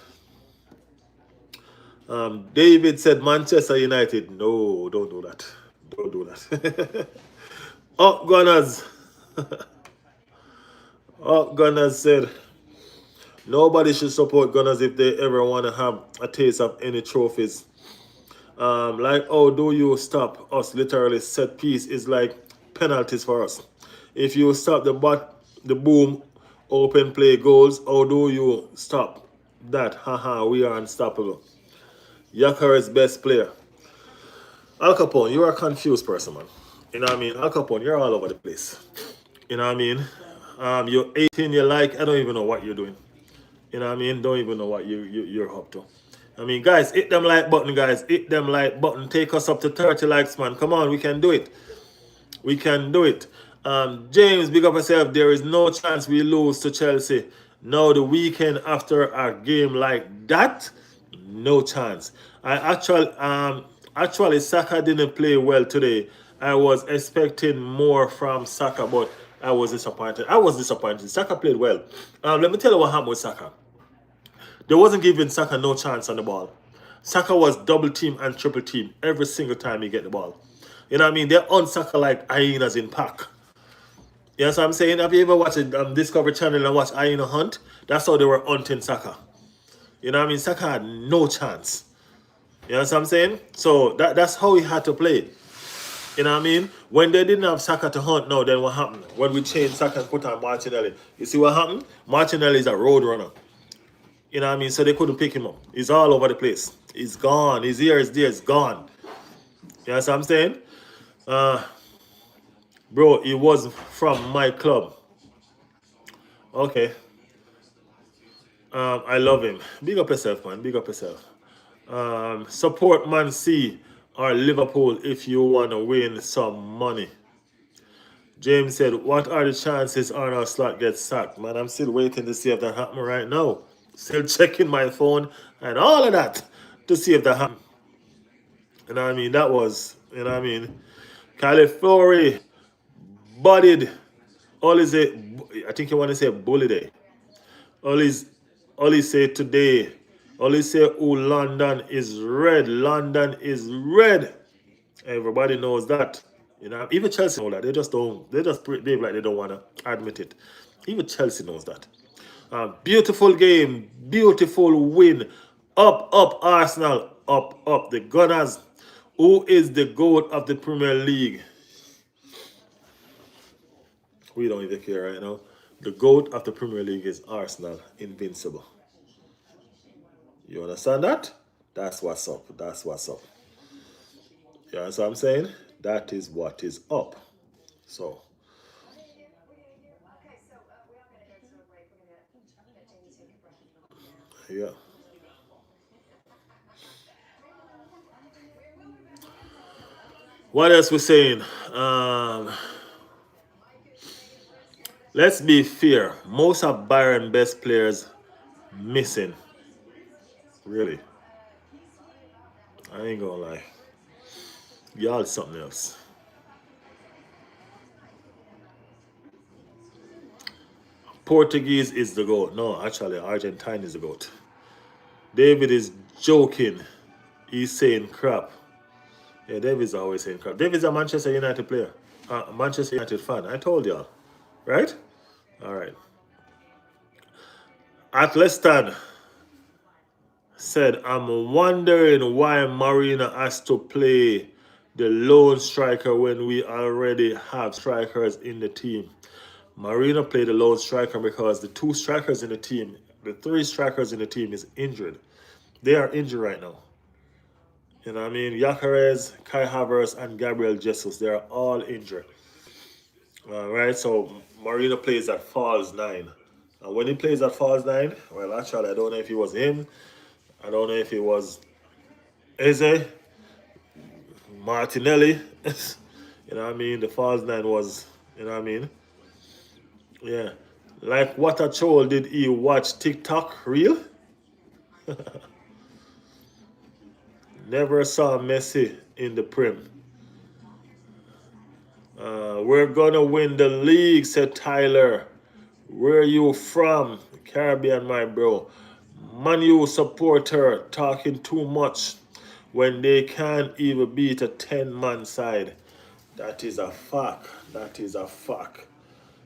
David said Manchester United. No, don't do that. Don't do that. Up Gunners. Up Gunners said... Nobody should support Gunners if they ever want to have a taste of any trophies. Like, oh, do you stop us? Literally, set piece is like penalties for us. If you stop the boom, open play goals, how do you stop that? Haha, we are unstoppable. Yaka's best player. Al Capone, you're a confused person, man. You know what I mean? Al Capone, you're all over the place. You know what I mean? You're 18, you like, I don't even know what you're doing. You know what I mean? Don't even know what you're up to. I mean, guys, hit them like button, guys. Hit them like button. Take us up to 30 likes, man. Come on, we can do it. We can do it. James, big up yourself. There is no chance we lose to Chelsea. No, the weekend after a game like that, no chance. Actually, Saka didn't play well today. I was expecting more from Saka, but I was disappointed. Saka played well. Let me tell you what happened with Saka. They wasn't giving Saka no chance on the ball. Saka was double team and triple team every single time he get the ball. You know what I mean? They're on Saka like hyenas in pack. You know what I'm saying? Have you ever watched a Discovery Channel and watched Hyena Hunt? That's how they were hunting Saka. You know what I mean? Saka had no chance. You know what I'm saying? So that's how he had to play. You know what I mean? When they didn't have Saka to hunt, no, then what happened? When we changed Saka and put on Martinelli, you see what happened? Martinelli is a road runner. You know what I mean? So they couldn't pick him up. He's all over the place. He's gone. His ear is there. It's gone. You know what I'm saying? Bro, he was from my club. Okay. I love him. Big up yourself, man. Big up yourself. Support Man C or Liverpool if you want to win some money. James said, what are the chances Arnold Slot gets sacked? Man, I'm still waiting to see if that happens right now. Still checking my phone and all of that to see if that happens. You know what I mean? That was, you know what I mean? California, bodied. All is a, I think you want to say bully day. All is say today. All is say, oh, London is red. London is red. Everybody knows that. You know, even Chelsea know that. They just behave like they don't want to admit it. Even Chelsea knows that. Beautiful game, beautiful win. Up, Arsenal. Up. The Gunners. Who is the GOAT of the Premier League? We don't even care right now. The GOAT of the Premier League is Arsenal, invincible. You understand that? That's what's up. That's what's up. You understand what I'm saying? That is what is up. So, yeah. What else we saying? Let's be fair. Most of Bayern best players missing. Really. I ain't gonna lie. Y'all something else. Portuguese is the GOAT. No, actually, Argentine is the GOAT. David is joking. He's saying crap. Yeah, David's always saying crap. David's a Manchester United player. Manchester United fan. I told y'all. Right? All right. Atlestan said, I'm wondering why Marina has to play the lone striker when we already have strikers in the team. Marina played the lone striker because the two strikers in the team, the three strikers in the team is injured. They are injured right now. You know what I mean? Yacarez, Kai Havertz, and Gabriel Jesus, they are all injured. All right, so Marina plays at false nine. And when he plays at false nine, well, actually, I don't know if it was him. I don't know if it was Eze, Martinelli. You know what I mean? The false nine was, you know what I mean? Yeah. Like what a troll did he watch TikTok reel? Never saw Messi in the Prem. We're gonna win the league, said Tyler. Where you from? Caribbean, my bro. Man, you supporter talking too much when they can't even beat a 10-man side. That is a fact. That is a fact.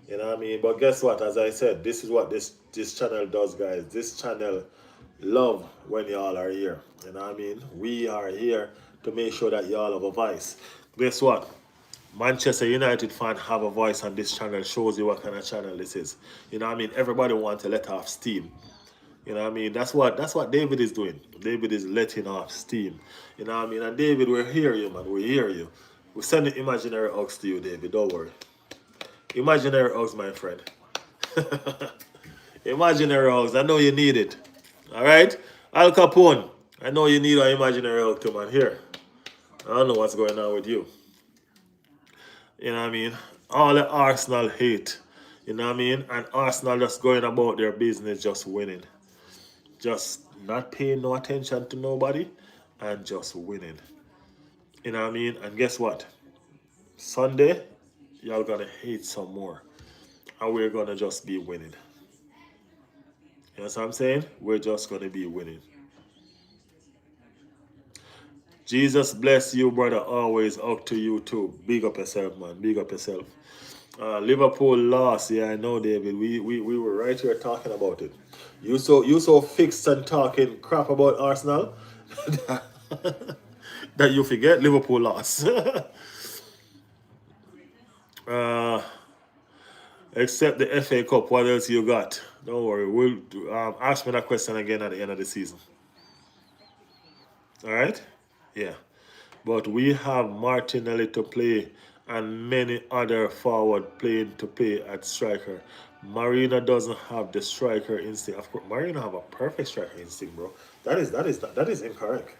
You know what I mean? But guess what? As I said, this is what this channel does, guys. This channel love when y'all are here. You know what I mean? We are here to make sure that y'all have a voice. Guess what? Manchester United fan have a voice on this channel. Shows you what kind of channel this is. You know what I mean? Everybody wants to let off steam. You know what I mean? That's what David is doing. David is letting off steam. You know what I mean? And David, we hear you, man. We hear you. We send the imaginary hugs to you, David. Don't worry. Imaginary hugs, my friend. Imaginary hugs. I know you need it. All right? Al Capone. I know you need an imaginary hug too, man. Here. I don't know what's going on with you. You know what I mean? All the Arsenal hate. You know what I mean? And Arsenal just going about their business, just winning. Just not paying no attention to nobody and just winning. You know what I mean? And guess what? Sunday, y'all gonna hate some more. And we're gonna just be winning. You know what I'm saying? We're just gonna be winning. Jesus bless you, brother. Always up to you too. Big up yourself, man. Big up yourself. Liverpool lost. Yeah, I know, David. We were right here talking about it. You so fixed and talking crap about Arsenal that you forget Liverpool lost. uh, except the FA Cup, what else you got? Don't worry. We'll ask me that question again at the end of the season. All right? Yeah. But we have Martinelli to play and many other forward playing to play at striker. Marina doesn't have the striker instinct. Of course, Marina have a perfect striker instinct, bro. That is incorrect.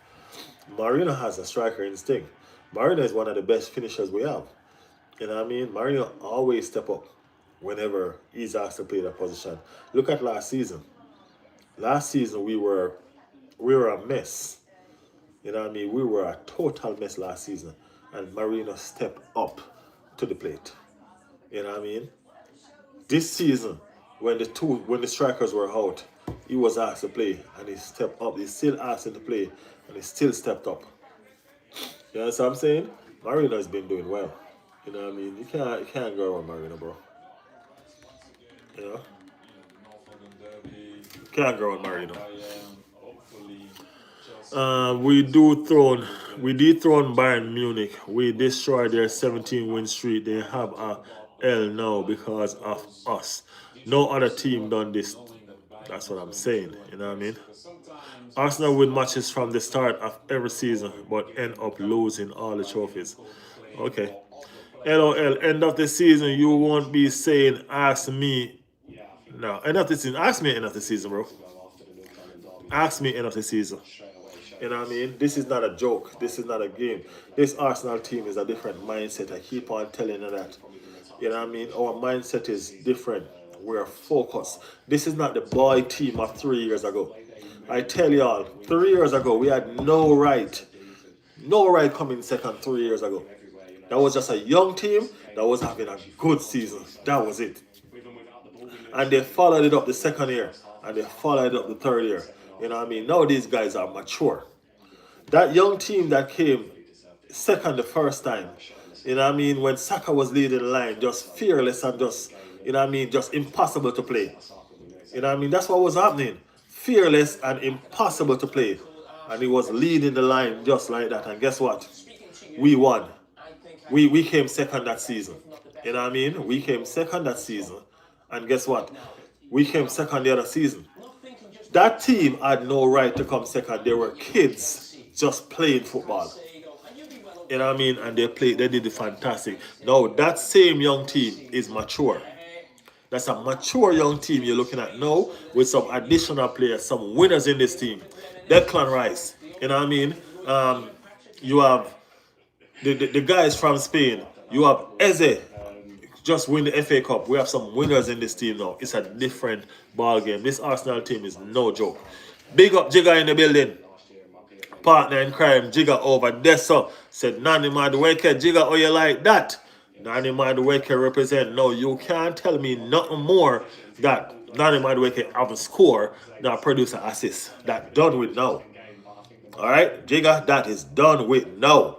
Marina has a striker instinct. Marina is one of the best finishers we have. You know what I mean? Marina always step up whenever he's asked to play that position. Look at last season. Last season we were a mess. You know what I mean? We were a total mess last season, and Marino stepped up to the plate. You know what I mean? This season, when the strikers were out, he was asked to play, and he stepped up. He still asked him to play, and he still stepped up. You know what I'm saying? Marino has been doing well. You know what I mean? You can't go around Marino, bro. You know? You can't go around Marino. We dethroned Bayern Munich. We destroyed their 17-win streak. They have a L now because of us. No other team done this. That's what I'm saying. You know what I mean? Arsenal win matches from the start of every season, but end up losing all the trophies. Okay. LOL, end of the season, you won't be saying, ask me. No, end of the season. Ask me end of the season, bro. Ask me end of the season. You know what I mean? This is not a joke. This is not a game. This Arsenal team is a different mindset. I keep on telling you that. You know what I mean? Our mindset is different. We're focused. This is not the boy team of 3 years ago. I tell y'all, 3 years ago, we had no right coming second 3 years ago. That was just a young team that was having a good season. That was it. And they followed it up the second year, and they followed it up the third year. You know what I mean? Now these guys are mature. That young team that came second the first time, you know what I mean, when Saka was leading the line, just fearless and just, you know what I mean, just impossible to play. You know what I mean? That's what was happening. Fearless and impossible to play. And he was leading the line just like that. And guess what? We won. We came second that season. You know what I mean? We came second that season. And guess what? We came second the other season. That team had no right to come second. They were kids just playing football. You know what I mean? And they did it fantastic. Now, that same young team is mature. That's a mature young team you're looking at now with some additional players, some winners in this team. Declan Rice, you know what I mean? You have the guys from Spain. You have Eze, just win the FA Cup. We have some winners in this team now. It's a different ball game. This Arsenal team is no joke. Big up Jigga in the building. Partner in crime, Jigga over there. So said Nani Madueke, Jigga, oh you like that? Nani Madueke represent. No, you can't tell me nothing more that Nani Madueke have a score that produce an assist. That done with now. Alright, Jigga, that is done with now.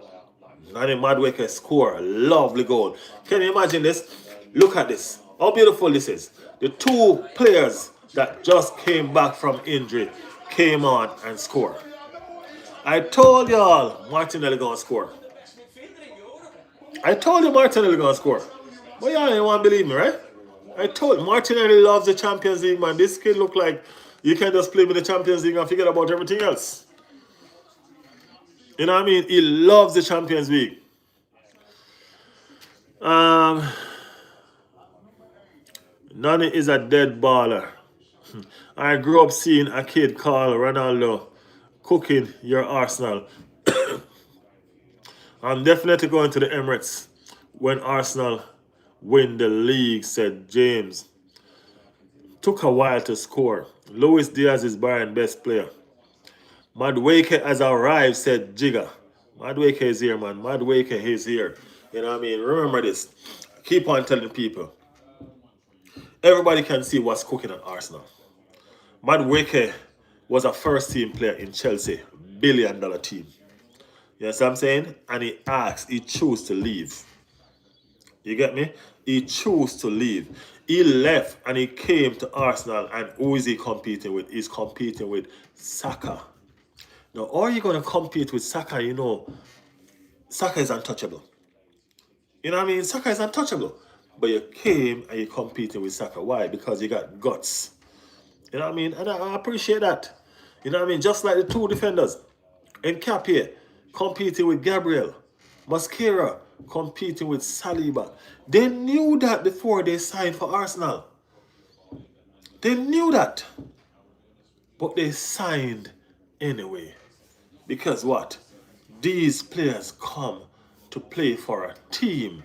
Nani Madueke score a lovely goal. Can you imagine this? Look at this. How beautiful this is. The two players that just came back from injury came on and scored. I told y'all Martinelli gonna score. I told you Martinelli gonna score. But y'all ain't want to believe me, right? I told Martinelli loves the Champions League, man. This kid look like you can just play with the Champions League and forget about everything else. You know what I mean? He loves the Champions League. Nani is a dead baller. I grew up seeing a kid called Ronaldo cooking your Arsenal. I'm definitely going to the Emirates when Arsenal win the league, said James. Took a while to score. Luis Diaz is Bayern best player. Madueke has arrived, said Jigga. Madueke is here, man. Madueke is here. You know what I mean? Remember this. Keep on telling people. Everybody can see what's cooking at Arsenal. Madueke was a first team player in Chelsea. $1 billion team. You know what I'm saying? And he chose to leave. You get me? He chose to leave. He left and he came to Arsenal, and who is he competing with? He's competing with Saka. Now, are you going to compete with Saka? You know, Saka is untouchable. You know what I mean? Saka is untouchable. But you came and you competing with Saka. Why? Because you got guts. You know what I mean? And I appreciate that. You know what I mean? Just like the two defenders. Nkapie competing with Gabriel. Mascara competing with Saliba. They knew that before they signed for Arsenal. They knew that. But they signed anyway. Because what? These players come to play for a team.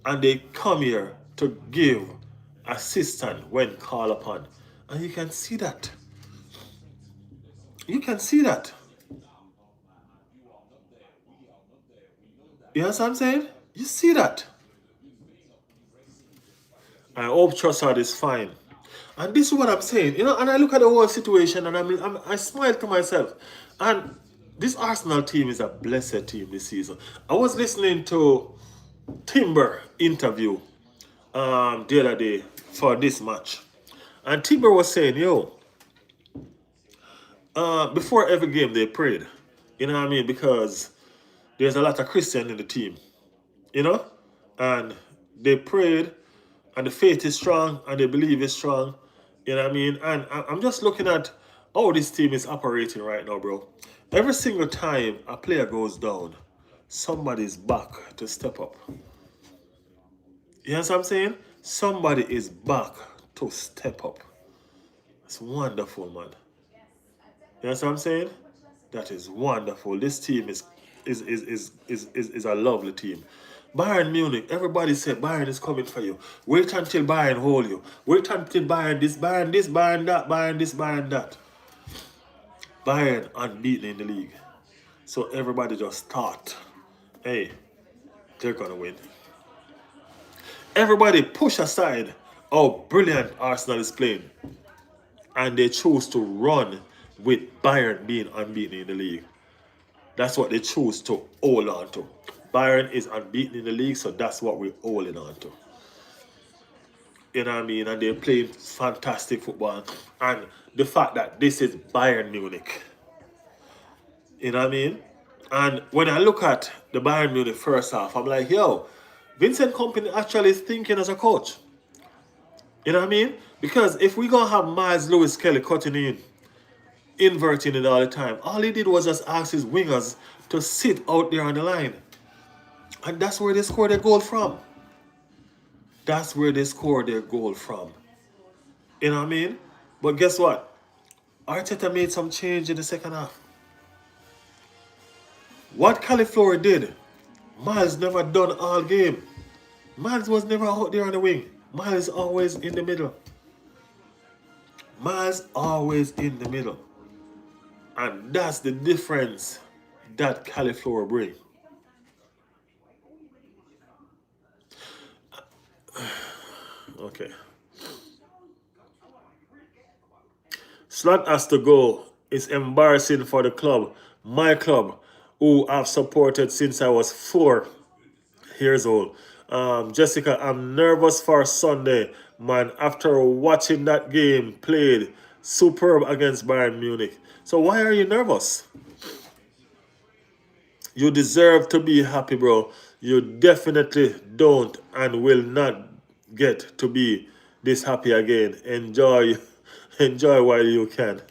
And they come here to give assistance when called upon. And you can see that. You can see that. You know what I'm saying? You see that. I hope Trossard is fine. And this is what I'm saying. You know, and I look at the whole situation and I smile to myself. And this Arsenal team is a blessed team this season. I was listening to Timber interview the other day for this match. And Timber was saying, yo, before every game they prayed. You know what I mean? Because there's a lot of Christian in the team. You know? And they prayed and the faith is strong, and the belief is strong. You know what I mean? And I'm just looking at how this team is operating right now, bro. Every single time a player goes down, somebody's back to step up. You know what I'm saying? Somebody is back to step up. It's wonderful, man. You know what I'm saying? That is wonderful. This team is a lovely team. Bayern Munich, everybody said Bayern is coming for you. Wait until Bayern hold you. Wait until Bayern this, Bayern that, Bayern this, Bayern that. Bayern unbeaten in the league. So everybody just thought, hey, they're gonna win. Everybody push aside how brilliant Arsenal is playing. And they chose to run with Bayern being unbeaten in the league. That's what they chose to hold on to. Bayern is unbeaten in the league, so that's what we're holding on to. You know what I mean? And they're playing fantastic football. And the fact that this is Bayern Munich. You know what I mean? And when I look at the Bayern Munich first half, I'm like, yo, Vincent Kompany actually is thinking as a coach. You know what I mean? Because if we're going to have Miles Lewis Kelly cutting in, inverting it all the time, all he did was just ask his wingers to sit out there on the line. And that's where they score their goal from. That's where they score their goal from. You know what I mean? But guess what? Arteta made some change in the second half. What Califlora did, Miles never done all game. Miles was never out there on the wing. Miles always in the middle. Miles always in the middle. And that's the difference that Califlora brings. Okay. Slot has to go. It's embarrassing for the club, my club, who I've supported since I was 4 years old. Jessica, I'm nervous for Sunday, man. After watching that game played superb against Bayern Munich. So why are you nervous? You deserve to be happy, bro. You definitely don't and will not get to be this happy again. Enjoy, enjoy while you can.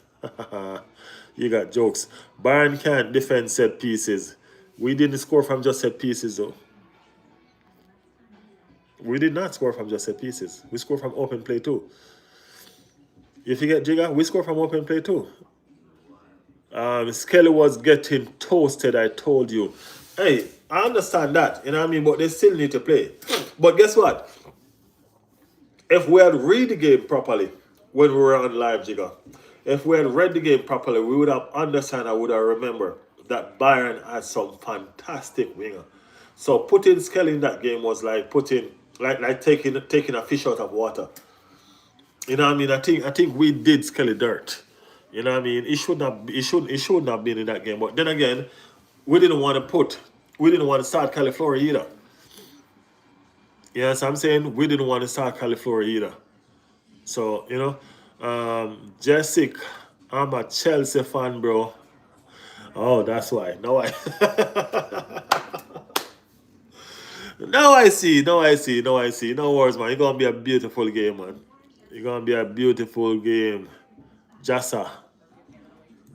You got jokes. Bayern can't defend set pieces. We didn't score from just set pieces, though. We did not score from just set pieces. We scored from open play, too. If you get Jigga, we score from open play, too. Skelly was getting toasted, I told you. Hey, I understand that, you know what I mean? But they still need to play. But guess what? If we had read the game properly when we were on live, Jigga, if we had read the game properly, we would have understand, I would have remembered that Bayern had some fantastic winger. So putting Skelly in that game was like taking a fish out of water. You know what I mean? I think we did Skelly dirt. You know what I mean? It shouldn't have been in that game. But then again, we didn't want to start Califlora either. Yes, I'm saying we didn't want to start Califlora either. So, you know, Jessica, I'm a Chelsea fan, bro. Oh, that's why. No, now I see. No worries, man. It's gonna be a beautiful game, man. It's gonna be a beautiful game. Jassa.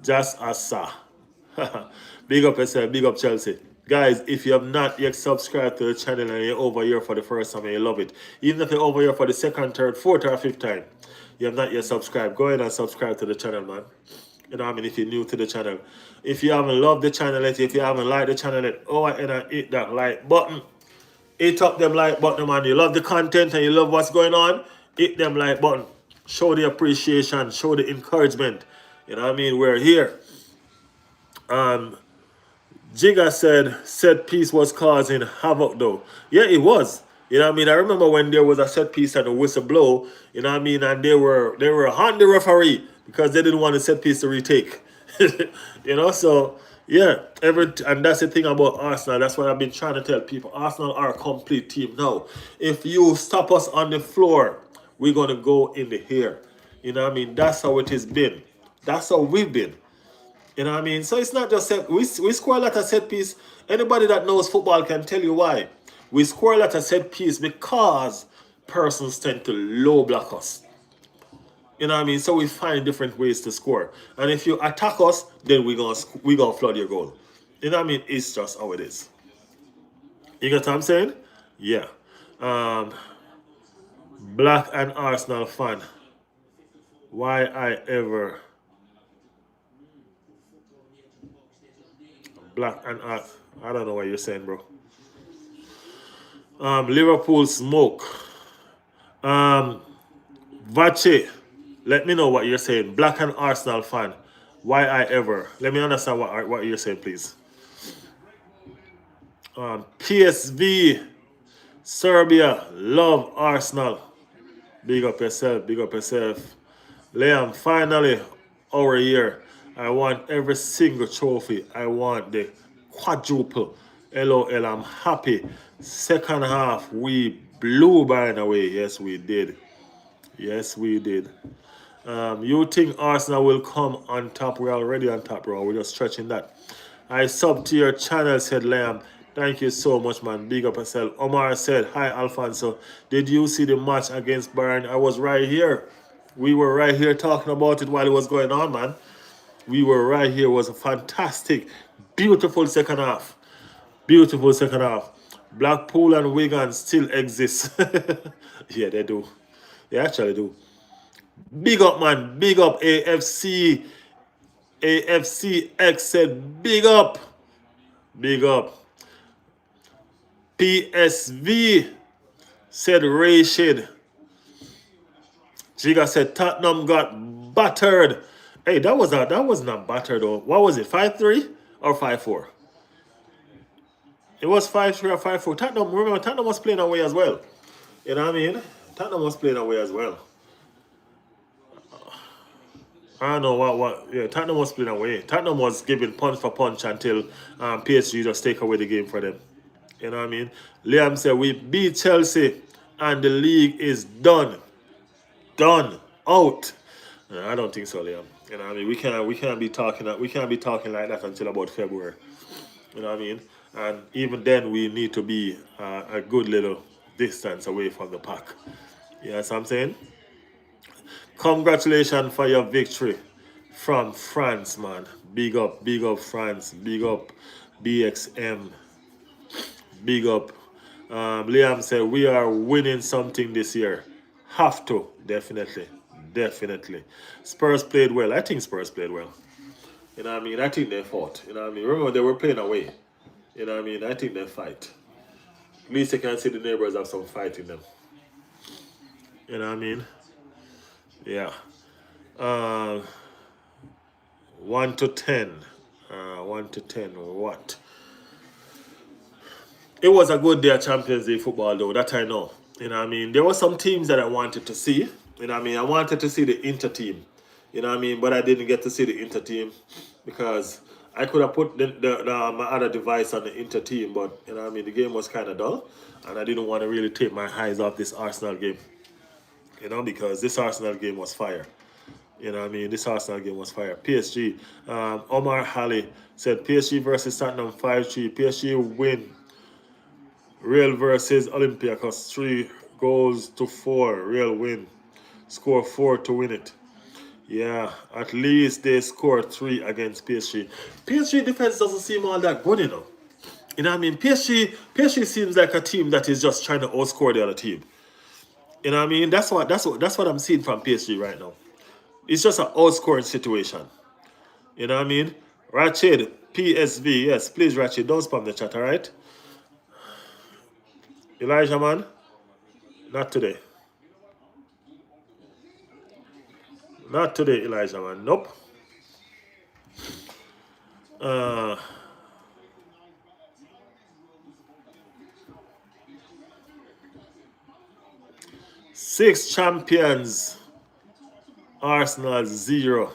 Just Asa. Big up yourself, big up Chelsea. Guys, if you have not yet subscribed to the channel and you're over here for the first time and you love it, even if you're over here for the second, third, fourth, or fifth time, you have not yet subscribed, go ahead and subscribe to the channel, man. You know what I mean? If you're new to the channel. If you haven't loved the channel yet, if you haven't liked the channel yet, go ahead and hit that like button. Hit up them like button, man. You love the content and you love what's going on, hit them like button. Show the appreciation, show the encouragement. You know what I mean? We're here. Jigga said set piece was causing havoc though. Yeah, it was. You know what I mean? I remember when there was a set piece and a whistle blow, you know what I mean, and they were on the referee because they didn't want the set piece to retake. You know, so yeah, and that's the thing about Arsenal. That's what I've been trying to tell people. Arsenal are a complete team now. If you stop us on the floor, we're gonna go in the air. You know what I mean? That's how it has been. That's how we've been. You know what I mean? So it's not just set. We score a lot of set piece. Anybody that knows football can tell you why. We score a lot of set piece because persons tend to low block us. You know what I mean? So we find different ways to score. And if you attack us, then we gonna flood your goal. You know what I mean? It's just how it is. You get what I'm saying? Yeah. Um, Black and Arsenal fan. Why I ever Black and I don't know what you're saying, bro. Liverpool smoke. Vache, let me know what you're saying. Black and Arsenal fan. Why I ever? Let me understand what you're saying, please. PSV, Serbia, love Arsenal. Big up yourself, big up yourself. Liam, finally, our year. I want every single trophy. I want the quadruple. LOL, I'm happy. Second half, we blew Bayern away. Yes, we did. Yes, we did. You think Arsenal will come on top? We're already on top, bro. We're just stretching that. I sub to your channel, said Liam. Thank you so much, man. Big up yourself. Omar said, hi, Alfonso. Did you see the match against Bayern? I was right here. We were right here talking about it while it was going on, man. We were right here. It was a fantastic, beautiful second half. Beautiful second half. Blackpool and Wigan still exist. Yeah, they do. They actually do. Big up, man. Big up, AFC. AFCX said, big up. Big up. PSV said, Rashid. Jiga said, Tottenham got battered. Hey, that was not battered though. What was it? 5-3 or 5-4? It was 5-3 or 5-4. Tottenham, remember, Tottenham was playing away as well. You know what I mean? Tottenham was playing away as well. I don't know what. Yeah, Tottenham was playing away. Tottenham was giving punch for punch until PSG just take away the game for them. You know what I mean? Liam said, we beat Chelsea and the league is done. Done. Out. I don't think so, Liam. You know what I mean? We can't be talking like that until about February. You know what I mean? And even then we need to be a good little distance away from the pack. You know what I'm saying? Congratulations for your victory from France, man. Big up France. Big up BXM. Big up. Liam said, we are winning something this year. Have to, definitely. Definitely. Spurs played well. I think Spurs played well. You know what I mean? I think they fought. You know what I mean? Remember, they were playing away. You know what I mean? I think they fight. At least you can see the neighbors have some fight in them. You know what I mean? Yeah. 1 to 10. 1 to 10. What? It was a good day of Champions League football, though. That I know. You know what I mean? There were some teams that I wanted to see. You know what I mean? I wanted to see the Inter team. You know what I mean? But I didn't get to see the Inter team because I could have put my other device on the Inter team, but you know what I mean? The game was kind of dull, and I didn't want to really take my eyes off this Arsenal game. You know, because this Arsenal game was fire. You know what I mean? This Arsenal game was fire. PSG. Omar Halley said PSG versus Tottenham 5-3. PSG win. Real versus Olympiacos 3-4. Real win. Score 4 to win it. Yeah, at least they scored 3 against PSG. PSG defense doesn't seem all that good, you know. You know what I mean? PSG seems like a team that is just trying to outscore the other team. You know what I mean? That's what I'm seeing from PSG right now. It's just an outscoring situation. You know what I mean? Ratchet, PSV, yes, please Ratchet, don't spam the chat, alright? Elijah, man? Not today. Not today, Elijah, man. Nope. Six champions. Arsenal 0.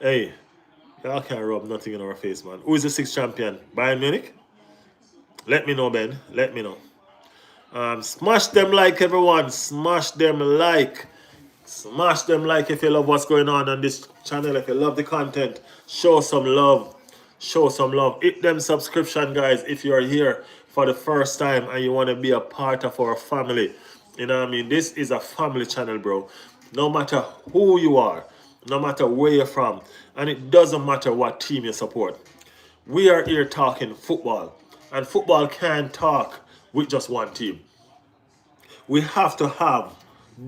Hey, y'all can't rub nothing in our face, man. Who is the sixth champion? Bayern Munich? Let me know, Ben. Let me know. Smash them like, everyone. Smash them like. Smash them like if you love what's going on this channel. If you love the content, show some love. Show some love. Hit them subscription, guys, if you're here for the first time and you want to be a part of our family, you know what I mean? This is a family channel, bro. No matter who you are, no matter where you're from, and it doesn't matter what team you support. We are here talking football, and football can't talk with just one team. We have to have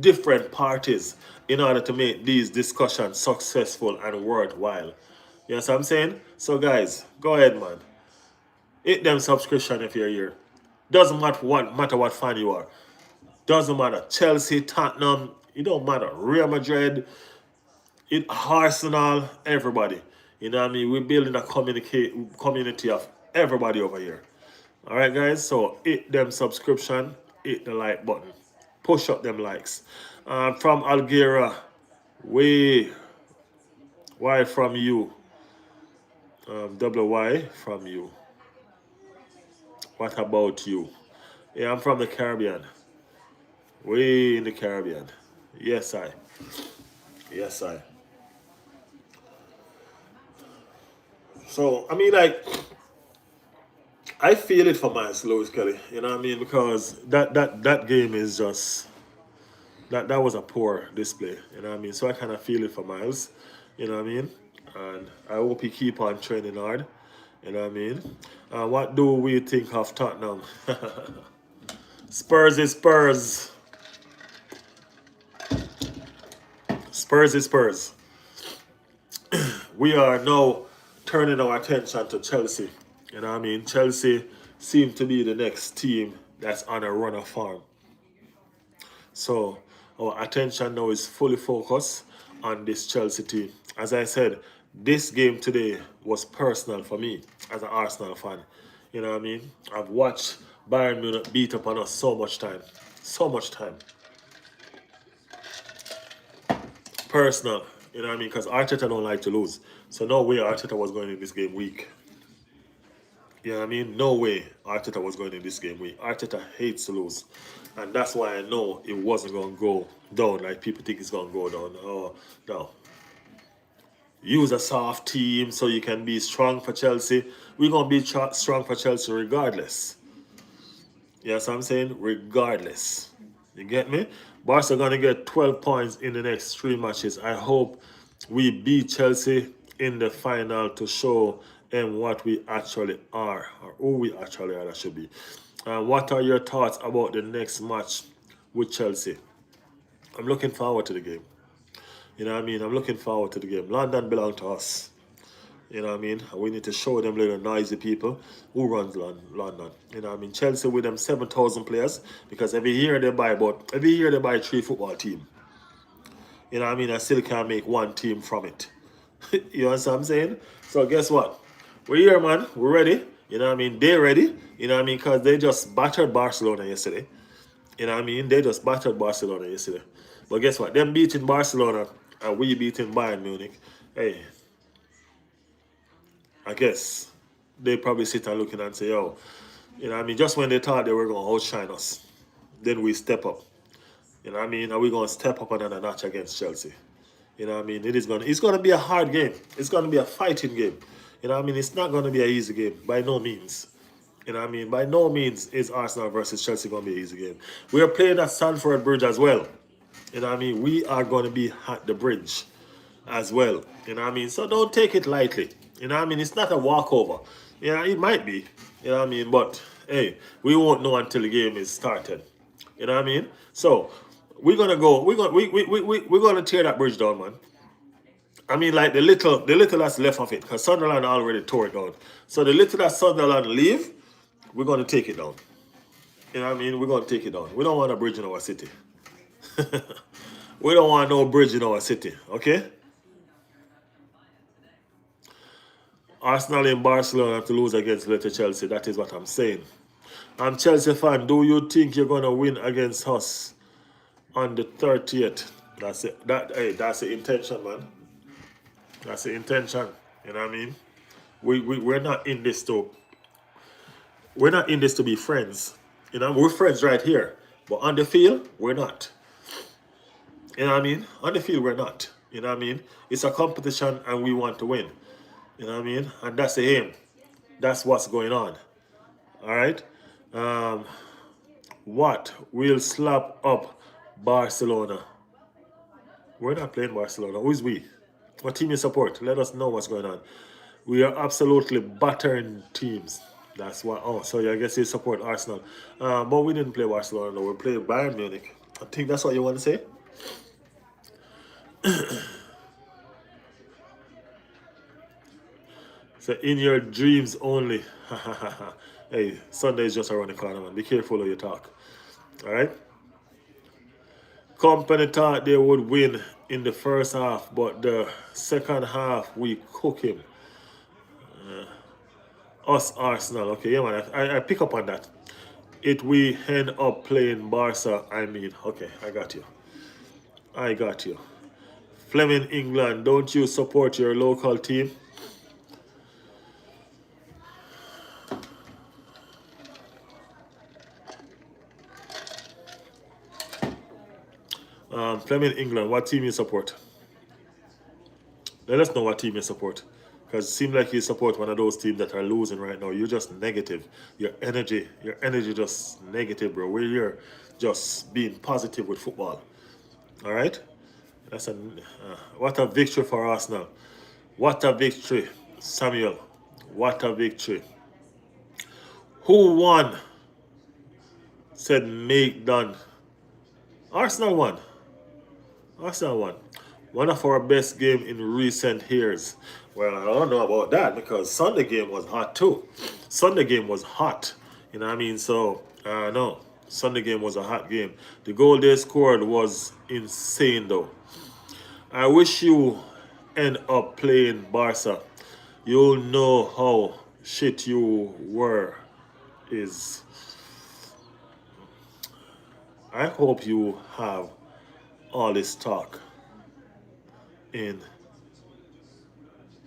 different parties in order to make these discussions successful and worthwhile. You know what I'm saying? So guys, go ahead, man. Hit them subscription if you're here. Doesn't matter what fan you are. Doesn't matter. Chelsea, Tottenham, it don't matter. Real Madrid, Arsenal, everybody. You know what I mean? We're building a community of everybody over here. Alright guys, so hit them subscription, hit the like button. Push up them likes. From Algeria, why from you? WY from you. What about you? Yeah, I'm from the Caribbean. Way in the Caribbean. Yes, I. Yes, I. So, I mean, like, I feel it for Miles Lewis Kelly. You know what I mean? Because that game is just that was a poor display. You know what I mean? So I kind of feel it for Miles. You know what I mean? And I hope he keep on training hard. You know what I mean? What do we think of Tottenham? Spurs is Spurs. Spurs is Spurs. We are now turning our attention to Chelsea. You know what I mean? Chelsea seem to be the next team that's on a run of form. So our attention now is fully focused on this Chelsea team. As I said, this game today was personal for me as an Arsenal fan. You know what I mean? I've watched Bayern Munich beat up on us so much time. So much time. Personal. You know what I mean? Because Arteta don't like to lose. So no way Arteta was going in this game weak. You know what I mean? No way Arteta was going in this game weak. Arteta hates to lose. And that's why I know it wasn't going to go down like people think it's going to go down. Oh, no. Use a soft team so you can be strong for Chelsea. We're going to be strong for Chelsea regardless. Yes, I'm saying regardless. You get me? Barca going to get 12 points in the next 3 matches. I hope we beat Chelsea in the final to show them what we actually are, or who we actually are, that should be. What are your thoughts about the next match with Chelsea? I'm looking forward to the game. You know what I mean? I'm looking forward to the game. London belongs to us. You know what I mean? We need to show them little noisy people who runs London. You know what I mean? Chelsea with them 7,000 players, because every year they buy 3 football teams. You know what I mean? I still can't make one team from it. You know what I'm saying? So guess what? We're here, man. We're ready. You know what I mean? They're ready. You know what I mean? Because they just battered Barcelona yesterday. You know what I mean? They just battered Barcelona yesterday. But guess what? Them beating Barcelona and we beating Bayern Munich. Hey, I guess they probably sit and looking and say, yo, you know what I mean? Just when they thought they were going to outshine us, then we step up. You know what I mean? Are we going to step up another notch against Chelsea? You know what I mean? It's going to be a hard game. It's going to be a fighting game. You know what I mean? It's not going to be an easy game, by no means. You know what I mean? By no means is Arsenal versus Chelsea going to be an easy game. We are playing at Stamford Bridge as well. You know what I mean? We are going to be at the bridge as well. You know what I mean? So don't take it lightly. You know what I mean? It's not a walkover. You know, it might be. You know what I mean? But, hey, we won't know until the game is started. You know what I mean? So, we're going to go. We're going to tear that bridge down, man. I mean, like the little that's left of it, because Sunderland already tore it down. So the little that Sunderland leave, we're going to take it down. You know what I mean? We're going to take it down. We don't want a bridge in our city. We don't want no bridge in our city, okay? Arsenal in Barcelona to lose against Little Chelsea. That is what I'm saying. I'm Chelsea fan. Do you think you're going to win against us on the 30th? That's it. That's the intention, man. That's the intention. You know what I mean? We're not in this to be friends. You know, we're friends right here. But on the field, we're not. You know what I mean? On the field, we're not. You know what I mean? It's a competition and we want to win. You know what I mean? And that's the aim. That's what's going on. All right? Um, what will slap up Barcelona? We're not playing Barcelona. Who is we? What team you support? Let us know what's going on. We are absolutely battering teams. That's why. Oh, so yeah, I guess you support Arsenal. But we didn't play Barcelona. No, we played Bayern Munich. I think that's what you want to say. So in your dreams only. Hey, Sunday is just around the corner, man. Be careful how you talk. All right. Company thought they would win in the first half, but the second half we cook him. Us Arsenal. Okay, yeah, man. I pick up on that. It we end up playing Barca. I mean, okay, I got you. I got you. Fleming, England. Don't you support your local team? Fleming, England. What team you support? Let us know what team you support. Because it seems like you support one of those teams that are losing right now. You're just negative. Your energy just negative, bro. Where you're just being positive with football. All right? What a victory for Arsenal. What a victory, Samuel. What a victory. Who won? Said make done. Arsenal won. Arsenal won. One of our best game in recent years. Well, I don't know about that because Sunday game was hot too. Sunday game was hot. You know what I mean? So, no. Sunday game was a hot game. The goal they scored was insane though. I wish you end up playing Barca. You'll know how shit you were is. I hope you have all this talk in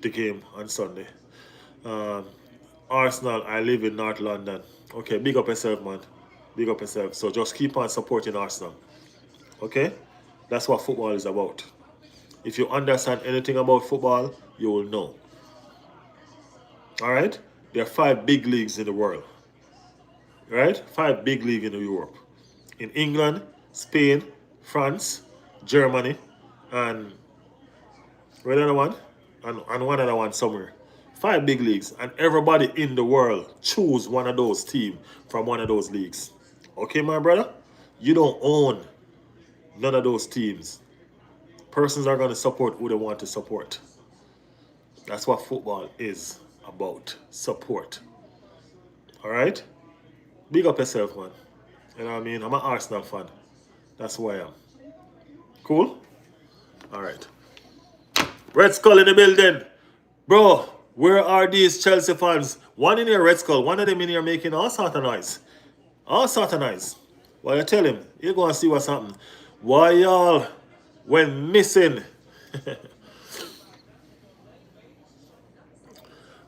the game on Sunday. Um, Arsenal, I live in North London. Okay, big up yourself, man. Big up yourself. So just keep on supporting Arsenal. Okay? That's what football is about. If you understand anything about football, you will know. All right? There are 5 big leagues in the world. Right? 5 big leagues in Europe. In England, Spain, France, Germany, and where the other one? And one other one somewhere. 5 big leagues, and everybody in the world choose one of those teams from one of those leagues. Okay, my brother? You don't own none of those teams. Persons are going to support who they want to support. That's what football is about. Support. All right? Big up yourself, man. You know what I mean? I'm an Arsenal fan. That's who I am. Cool? All right. Red Skull in the building. Bro, where are these Chelsea fans? One in here, Red Skull. One of them in here making all sort of noise. All sort of noise. Well, you tell him. You go and see what's happening. Why y'all went missing?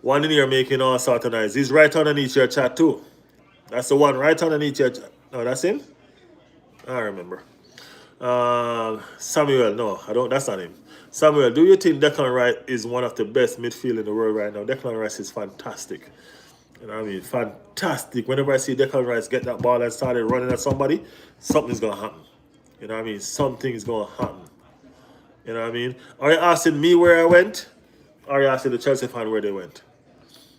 One in here making all sort of noise. He's right underneath your chat too. That's the one right underneath your chat. No, that's him? I remember. Samuel, no, I don't. That's not him. Samuel, do you think Declan Rice is one of the best midfield in the world right now? Declan Rice is fantastic. You know what I mean? Fantastic. Whenever I see Declan Rice get that ball and started running at somebody, something's gonna happen. You know what I mean? Something's gonna happen. You know what I mean? Are you asking me where I went? Or are you asking the Chelsea fan where they went?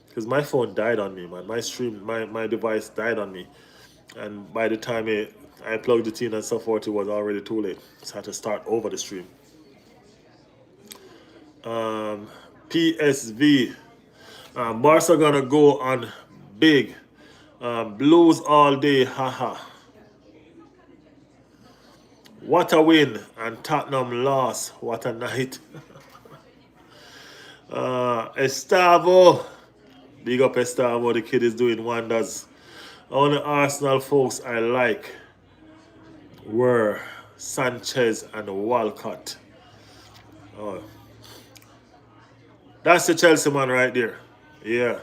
Because my phone died on me, man. My device died on me. And by the time I plugged it in and so forth, it was already too late. So I had to start over the stream. PSV. Barca gonna go on big. Blues all day, haha. What a win. And Tottenham lost. What a night. Estavo. Big up Estavo. The kid is doing wonders. Only Arsenal folks I like were Sanchez and Walcott. Oh. That's the Chelsea man right there. Yeah.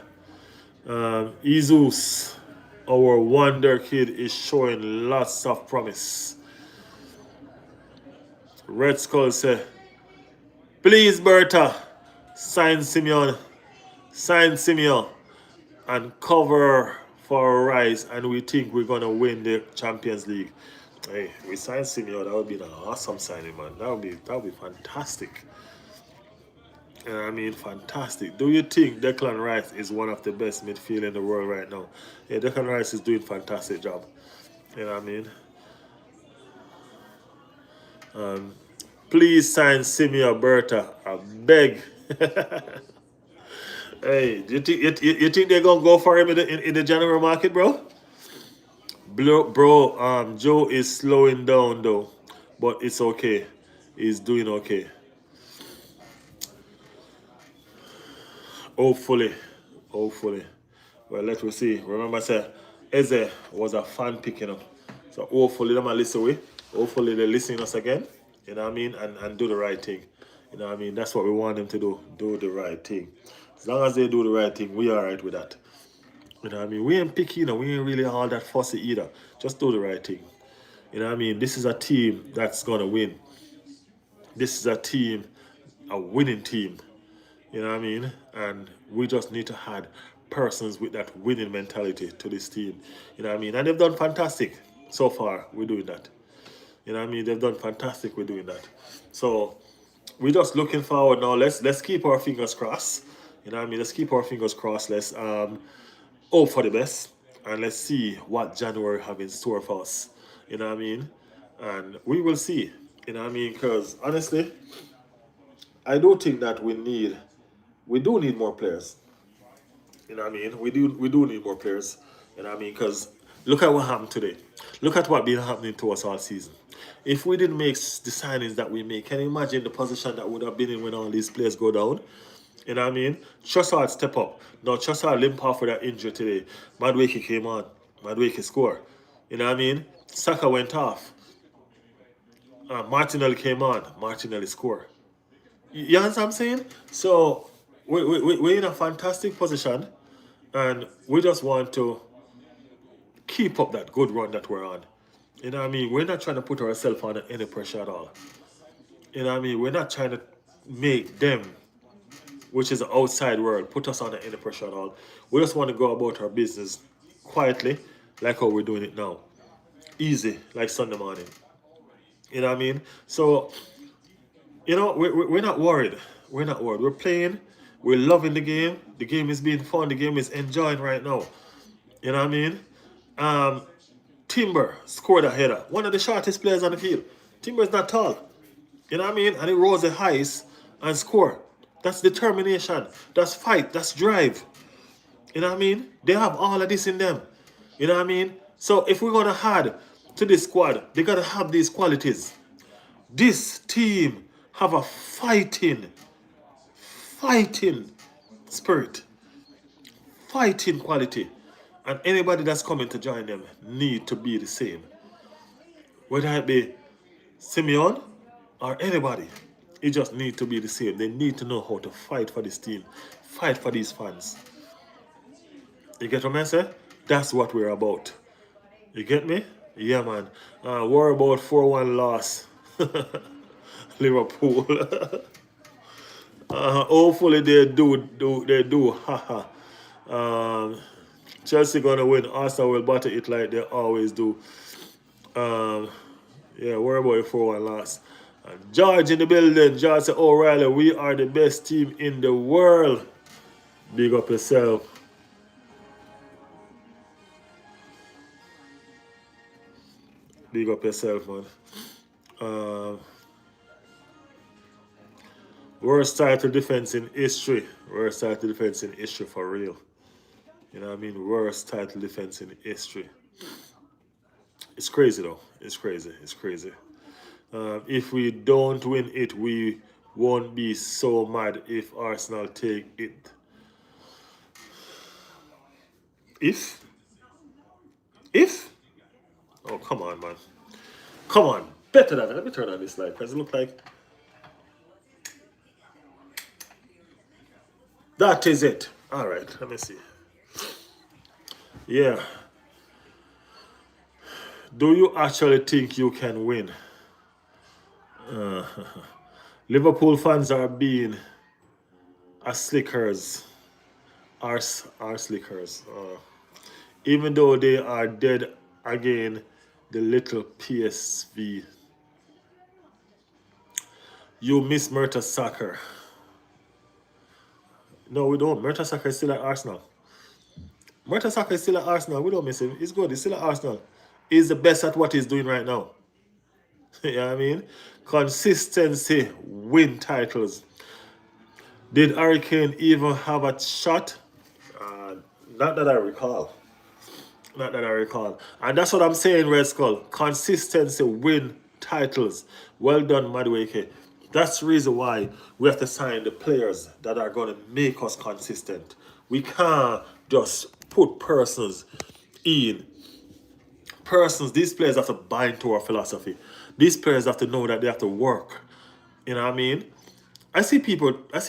Jesus, our wonder kid, is showing lots of promise. Red Skull say, please, Berta, sign Simeon, and cover for Rice and we think we're gonna win the Champions League. Hey, we signed Simeon. That would be an awesome signing, man. That would be fantastic. You know what I mean? Fantastic. Do you think Declan Rice is one of the best midfield in the world right now? Yeah, Declan Rice is doing fantastic job. You know what I mean? Please sign Simi Alberta. I beg. Hey, do you think they're gonna go for him in the general market, bro? Bro, Joe is slowing down though, but it's okay. He's doing okay. Hopefully, hopefully. Well, let us see. Remember, I said Eze was a fan picking up, so hopefully them are listen we. Hopefully they listen us again. You know what I mean, and do the right thing. You know what I mean. That's what we want them to do. Do the right thing. As long as they do the right thing, we are right with that. You know what I mean? We ain't picky, you know, we ain't really all that fussy either. Just do the right thing. You know what I mean? This is a team that's gonna win. This is a team, a winning team. You know what I mean? And we just need to add persons with that winning mentality to this team. You know what I mean? And they've done fantastic so far. We're doing that. You know what I mean? They've done fantastic. We're doing that. So we're just looking forward now. Let's keep our fingers crossed. You know what I mean? Let's keep our fingers crossed. Let's hope for the best, and let's see what January have in store for us. You know what I mean? And we will see. You know what I mean? Because honestly, I do think that we do need more players. You know what I mean? We do need more players. You know what I mean? Because look at what happened today. Look at what been happening to us all season. If we didn't make the signings that we make, can you imagine the position that would have been in when all these players go down? You know what I mean? Trossard step up. Now Trossard limp off with that injury today. Madweke came on. Madweke score. You know what I mean? Saka went off. Martinelli came on. Martinelli score. You understand what I'm saying? So we're in a fantastic position, and we just want to keep up that good run that we're on. You know what I mean? We're not trying to put ourselves under any pressure at all. You know what I mean? We're not trying to make them, which is the outside world, put us under any pressure at all. We just want to go about our business quietly, like how we're doing it now. Easy, like Sunday morning. You know what I mean? So, you know, we're not worried. We're not worried. We're playing. We're loving the game. The game is being fun. The game is enjoying right now. You know what I mean? Um, Timber scored a header. One of the shortest players on the field. Timber is not tall. You know what I mean? And he rose the highest and score. That's determination. That's fight. That's drive. You know what I mean? They have all of this in them. You know what I mean? So if we're gonna add to this squad, they gotta have these qualities. This team have a fighting spirit, fighting quality. And anybody that's coming to join them need to be the same. Whether it be Simeon or anybody, it just need to be the same. They need to know how to fight for this team, fight for these fans. You get what I say? That's what we're about. You get me? Yeah, man. Worry about 4-1 loss. Liverpool. Hopefully they do. Haha. Chelsea gonna win. Arsenal will battle it like they always do. Um, yeah, worry about the 4-1 loss. George in the building. George said, O'Reilly, we are the best team in the world. Big up yourself. Big up yourself, man. Worst title defense in history. Worst title defense in history for real. You know what I mean? Worst title defense in history. It's crazy though. It's crazy. It's crazy. If we don't win it, we won't be so mad if Arsenal take it. If? If? Oh, come on, man. Come on. Better than that. Let me turn on this light because it look like that is it. All right. Let me see. Yeah. Do you actually think you can win? Liverpool fans are being a slickers. Are slickers. Even though they are dead again, the little PSV. You miss Murta Soccer. No, we don't. Murta Soccer is still at Arsenal. Murta Soccer is still at Arsenal. We don't miss him. He's good. He's still at Arsenal. He's the best at what he's doing right now. You know what I mean? Consistency win titles. Did Hurricane even have a shot? Uh, Not that I recall. Not that I recall. And that's what I'm saying, Red Skull. Consistency win titles. Well done, Madueke. That's the reason why we have to sign the players that are going to make us consistent. We can't just put in. These players have to buy into our philosophy. These players have to know that they have to work. You know what I mean? I see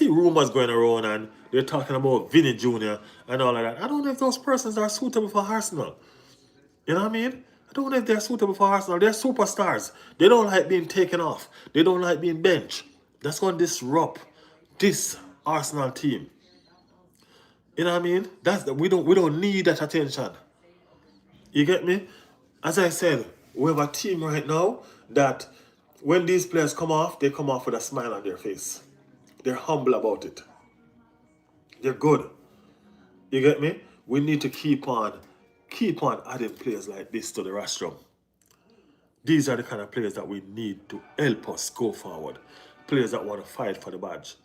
rumors going around and they're talking about Vinny Jr. and all of that. I don't know if those persons are suitable for Arsenal. You know what I mean? I don't know if they're suitable for Arsenal. They're superstars. They don't like being taken off. They don't like being benched. That's going to disrupt this Arsenal team. You know what I mean? We don't need that attention. You get me? As I said, we have a team right now that when these players come off, they come off with a smile on their face. They're humble about it. They're good. You get me? We need to keep on adding players like this to the rostrum. These are the kind of players that we need to help us go forward. Players that want to fight for the badge.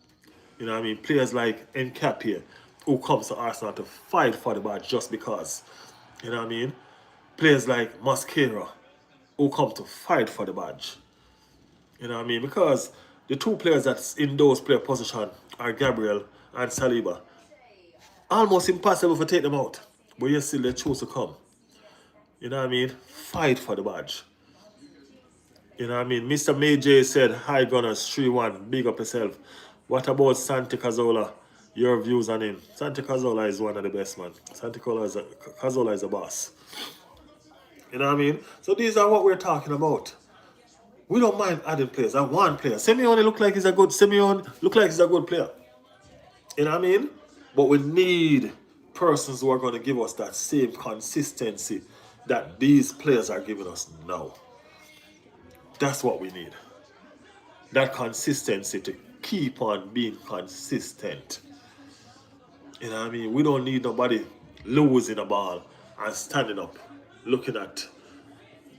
You know what I mean? Players like Nkapie, who comes to Arsenal to fight for the badge just because. You know what I mean? Players like Mosquera, who come to fight for the badge. You know what I mean? Because the two players that's in those player position are Gabriel and Saliba. Almost impossible to take them out. But yet still they choose to come. You know what I mean? Fight for the badge. You know what I mean? Mr. May J said, hi Gunners, 3-1, big up yourself. What about Santi Cazorla? Your views on him? Santi Cazorla is one of the best, man. Santi Cazorla is a boss. You know what I mean? So these are what we're talking about. We don't mind adding players. I want players. Simeone look like he's a good player. You know what I mean? But we need persons who are going to give us that same consistency that these players are giving us now. That's what we need. That consistency to keep on being consistent. You know what I mean? We don't need nobody losing a ball and standing up looking at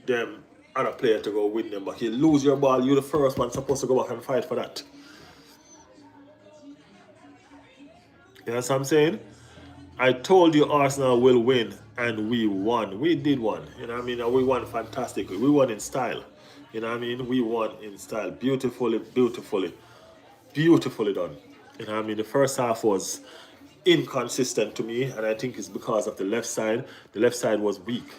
them other player to go win them. But you lose your ball, you're the first one supposed to go back and fight for that. You know what I'm saying? I told you Arsenal will win, and we won. We did won. You know what I mean? And we won fantastically. We won in style. You know what I mean? We won in style. Beautifully done. You know what I mean? The first half was inconsistent to me, and I think it's because of the left side. The left side was weak.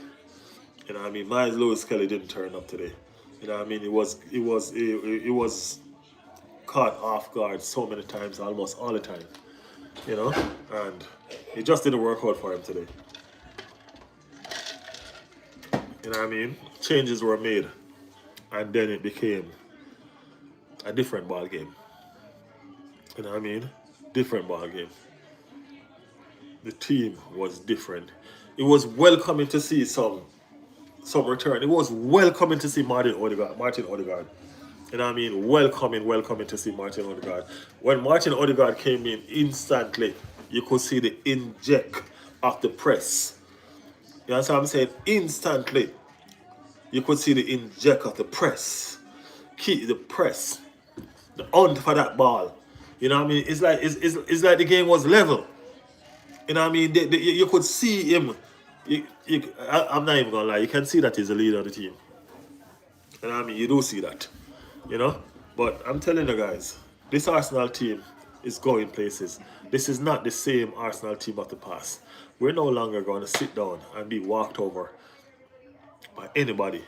You know what I mean? Miles Lewis Kelly didn't turn up today. You know what I mean? It was caught off guard so many times, almost all the time. You know? And it just didn't work out for him today. You know what I mean? Changes were made. And then it became a different ball game. You know what I mean? Different ball game. The team was different. It was welcoming to see some return. It was welcoming to see Martin Odegaard. You know what I mean? Welcoming to see Martin Odegaard. When Martin Odegaard came in, instantly, you could see the inject of the press. You know what I'm saying? Instantly, you could see the inject of the press. Keep the press. The hunt for that ball. You know what I mean? It's like the game was level. You know what I mean? You could see him. I'm not even gonna lie. You can see that he's the leader of the team. You know what I mean? You do see that. You know? But I'm telling you guys, this Arsenal team is going places. This is not the same Arsenal team of the past. We're no longer going to sit down and be walked over by anybody.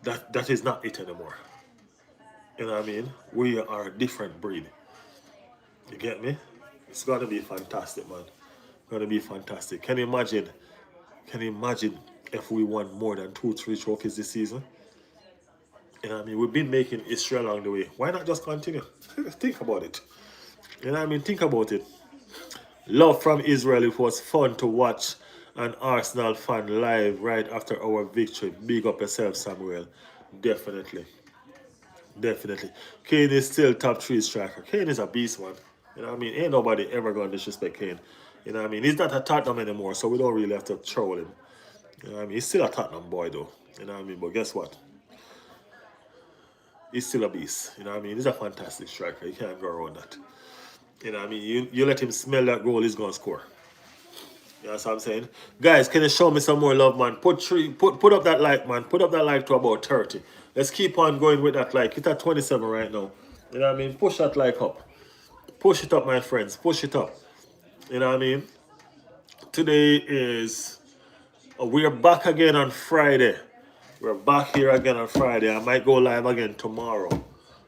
That is not it anymore. You know what I mean? We are a different breed. You get me? It's gonna be fantastic, man. Gonna be fantastic. Can you imagine? If we won more than 2-3 trophies this season? You know what I mean? We've been making history along the way. Why not just continue? Think about it. You know what I mean? Think about it. Love from Israel. It was fun to watch an Arsenal fan live right after our victory. Big up yourself, Samuel. Definitely. Definitely. Kane is still top 3 striker. Kane is a beast, man. You know what I mean? Ain't nobody ever going to disrespect Kane. You know what I mean? He's not a Tottenham anymore, so we don't really have to troll him. You know what I mean? He's still a Tottenham boy, though. You know what I mean? But guess what? He's still a beast. You know what I mean? He's a fantastic striker. You can't go around that. You know what I mean? You let him smell that goal, he's going to score. You know what I'm saying? Guys, can you show me some more love, man? Put up that like, man. Put up that like to about 30. Let's keep on going with that like. It's at 27 right now. You know what I mean? Push that like up. Push it up, my friends. Push it up. You know what I mean? Today is... we're back again on Friday. We're back here again on Friday. I might go live again tomorrow.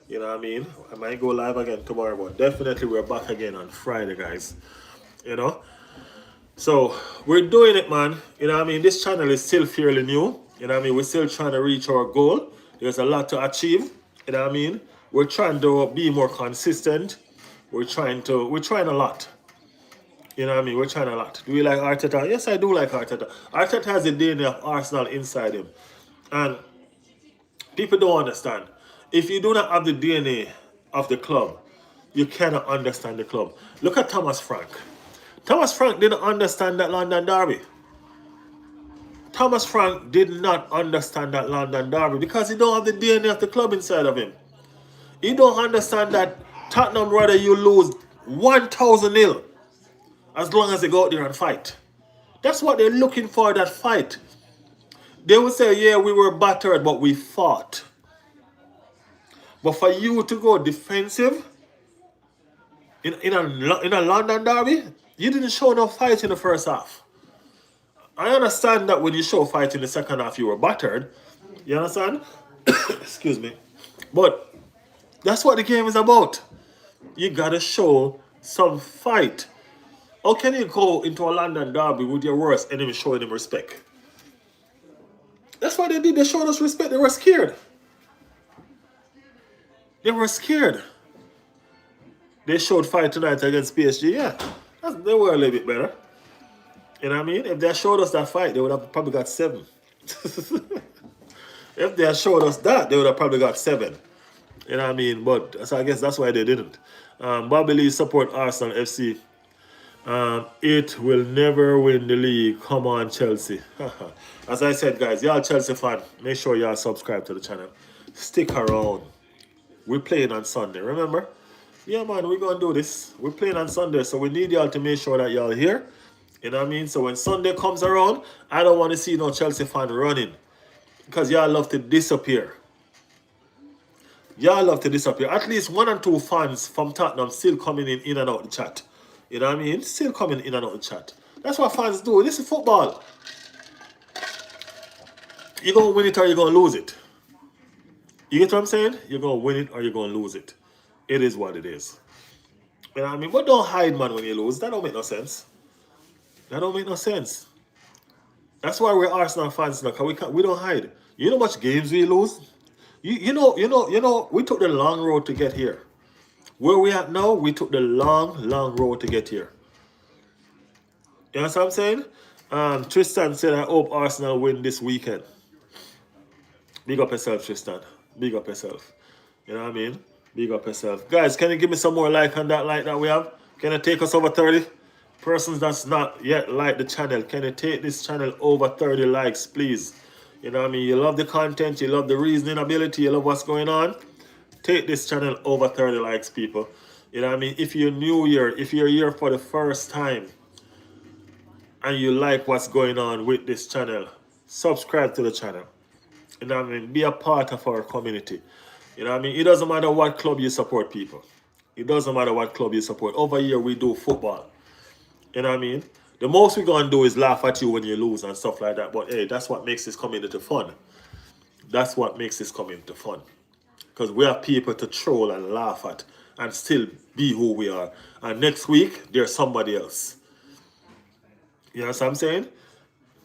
You know what I mean? I might go live again tomorrow, but definitely we're back again on Friday, guys. You know? So, we're doing it, man. You know what I mean? This channel is still fairly new. You know what I mean? We're still trying to reach our goal. There's a lot to achieve. You know what I mean? We're trying to be more consistent. We're trying a lot. You know what I mean? We're trying a lot. Do we like Arteta? Yes, I do like Arteta. Arteta has the DNA of Arsenal inside him. And people don't understand. If you do not have the DNA of the club, you cannot understand the club. Look at Thomas Frank. Thomas Frank didn't understand that London derby. Thomas Frank did not understand that London derby because he don't have the DNA of the club inside of him. He don't understand that Tottenham rather you lose 1,000-0 as long as they go out there and fight. That's what they're looking for, that fight. They will say, yeah, we were battered, but we fought. But for you to go defensive in a London derby, you didn't show no fight in the first half. I understand that when you show fight in the second half, you were battered. You understand? Excuse me. But that's what the game is about. You gotta show some fight. How can you go into a London derby with your worst enemy showing them respect? That's what they did. They showed us respect. They were scared. They were scared. They showed fight tonight against PSG. Yeah, they were a little bit better. You know what I mean? If they showed us that fight, they would have probably got 7. If they had showed us that, they would have probably got 7. You know what I mean? But so I guess that's why they didn't. Bobby Lee support Arsenal FC. It will never win the league. Come on, Chelsea. As I said, guys, y'all Chelsea fan, make sure y'all subscribe to the channel. Stick around. We're playing on Sunday, remember? Yeah, man, we're going to do this. We're playing on Sunday, so we need y'all to make sure that y'all here. You know what I mean? So when Sunday comes around, I don't want to see no Chelsea fan running. Because y'all love to disappear. Y'all love to disappear. At least 1 or 2 fans from Tottenham still coming in and out the chat. You know what I mean? Still coming in and out the chat. That's what fans do. This is football. You're going to win it or you're going to lose it. You get what I'm saying? You're going to win it or you're going to lose it. It is what it is. You know what I mean? But don't hide, man, when you lose. That don't make no sense. That don't make no sense. That's why we're Arsenal fans now, because we don't hide. You know how much games we lose? You know, we took the long road to get here. Where we at now, we took the long road to get here. You know what I'm saying? Tristan said, I hope Arsenal win this weekend. Big up yourself, Tristan. Big up yourself. You know what I mean? Big up yourself. Guys, can you give me some more like on that like that we have? Can it take us over 30? Persons that's not yet like the channel, can you take this channel over 30 likes, please? You know what I mean? You love the content, you love the reasoning ability, you love what's going on. Take this channel over 30 likes, people. You know what I mean? If you're new here, if you're here for the first time, and you like what's going on with this channel, subscribe to the channel. You know what I mean? Be a part of our community. You know what I mean? It doesn't matter what club you support, people. It doesn't matter what club you support. Over here, we do football. You know what I mean? The most we're going to do is laugh at you when you lose and stuff like that. But hey, that's what makes this community fun. That's what makes this community fun. Because we have people to troll and laugh at and still be who we are. And next week, there's somebody else. You know what I'm saying?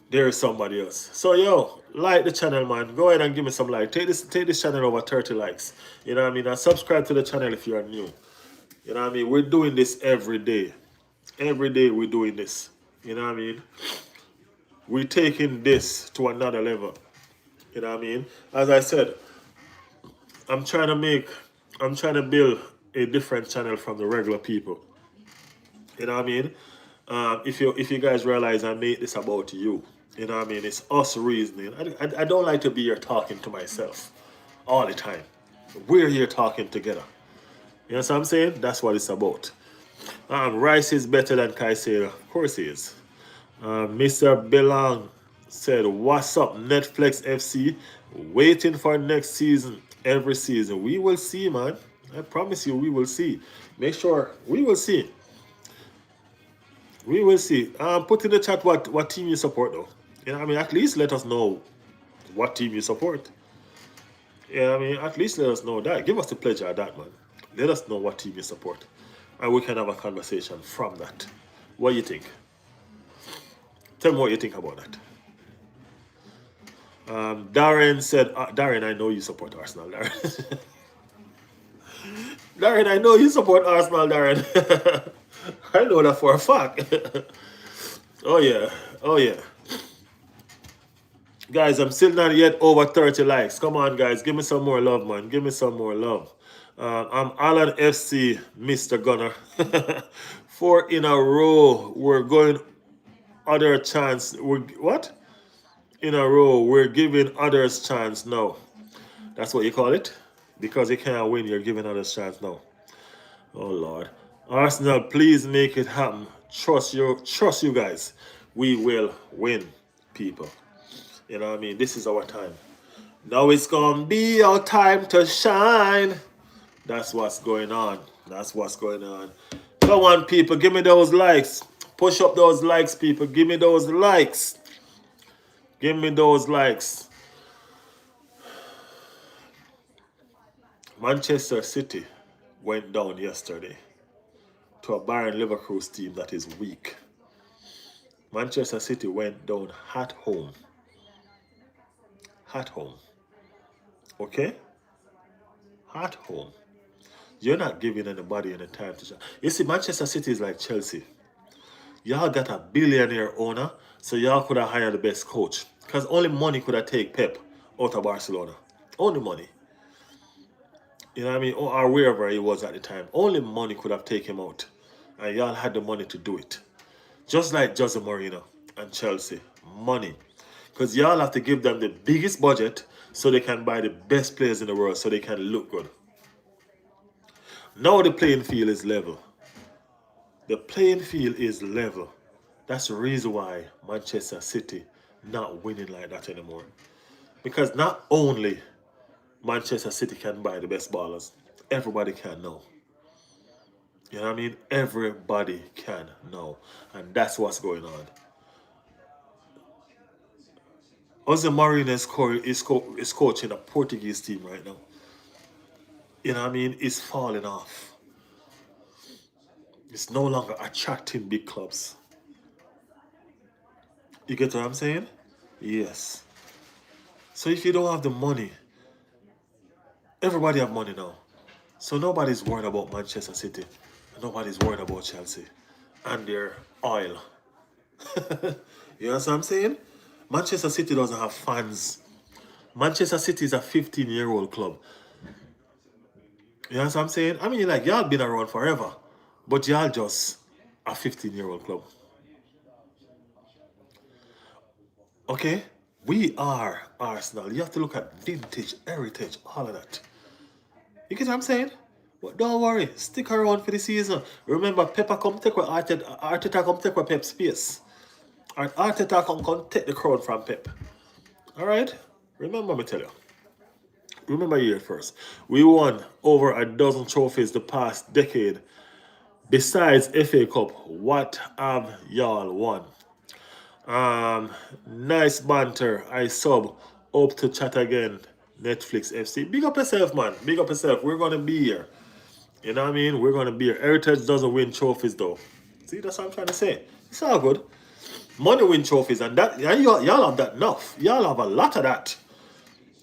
There is somebody else. So, yo, like the channel, man. Go ahead and give me some like. Take this channel over 30 likes. You know what I mean? And subscribe to the channel if you're new. You know what I mean? We're doing this every day. Every day we're doing this. You know what I mean? We're taking this to another level. You know what I mean? As I said, I'm trying to make, I'm trying to build a different channel from the regular people. You know what I mean? If you guys realize I made this about you, you know what I mean? It's us reasoning. I don't like to be here talking to myself all the time. We're here talking together. You know what I'm saying? That's what it's about. Rice is better than Caicedo. Of course he is. Mr. Belong said, "What's up, Netflix FC? Waiting for next season. Every season, we will see, man. I promise you, we will see. Make sure we will see. We will see. Put in the chat what team you support, though. You know, what I mean, at least let us know what team you support. Yeah, I mean, at least let us know that. Give us the pleasure of that, man. Let us know what team you support, and we can have a conversation from that. What do you think? Tell me what you think about that." Darren said, Darren, I know you support Arsenal, Darren. Darren, I know you support Arsenal, Darren. I know that for a fact. Oh, yeah. Oh, yeah. Guys, I'm still not yet over 30 likes. Come on, guys. Give me some more love, man. Give me some more love. I'm Alan FC, Mr. Gunner. 4 in a row. We're going other chance. What? In a row. We're giving others chance now. That's what you call it? Because you can't win, you're giving others chance now. Oh, Lord. Arsenal, please make it happen. Trust you guys. We will win, people. You know what I mean? This is our time. Now it's gonna be our time to shine. That's what's going on. That's what's going on. Come on, people. Give me those likes. Push up those likes, people. Give me those likes. Give me those likes. Manchester City went down yesterday to a Bayern Leverkusen team that is weak. Manchester City went down at home. At home. Okay? At home. You're not giving anybody any time to shine. You see, Manchester City is like Chelsea. Y'all got a billionaire owner, so y'all could have hired the best coach. Because only money could have taken Pep out of Barcelona. Only money. You know what I mean? Or wherever he was at the time. Only money could have taken him out. And y'all had the money to do it. Just like Jose Mourinho and Chelsea. Money. Because y'all have to give them the biggest budget so they can buy the best players in the world so they can look good. Now the playing field is level. The playing field is level. That's the reason why Manchester City not winning like that anymore. Because not only Manchester City can buy the best ballers, everybody can now. You know what I mean? Everybody can now. And that's what's going on. Jose Mourinho is coaching a Portuguese team right now. You know what I mean? It's falling off. It's no longer attracting big clubs. You get what I'm saying? Yes. So if you don't have the money, everybody have money now. So nobody's worried about Manchester City. Nobody's worried about Chelsea and their oil. You know what I'm saying? Manchester City doesn't have fans. Manchester City is a 15-year-old club. You know what I'm saying? I mean, like, y'all been around forever, but y'all just a 15-year-old club. Okay? We are Arsenal. You have to look at vintage, heritage, all of that. You get what I'm saying? But don't worry, stick around for the season. Remember, Pepper come take with Arteta come take with Pep's space. Arteta come take the crown from Pep. Alright? Remember me tell you. Remember here first. We won over a dozen trophies the past decade. Besides FA Cup, what have y'all won? Nice banter. I sub. Hope to chat again. Netflix FC. Big up yourself, man. Big up yourself. We're gonna be here. You know what I mean? We're gonna be here. Heritage doesn't win trophies though. See, that's what I'm trying to say. It's all good. Money win trophies, and that y'all have that enough. Y'all have a lot of that.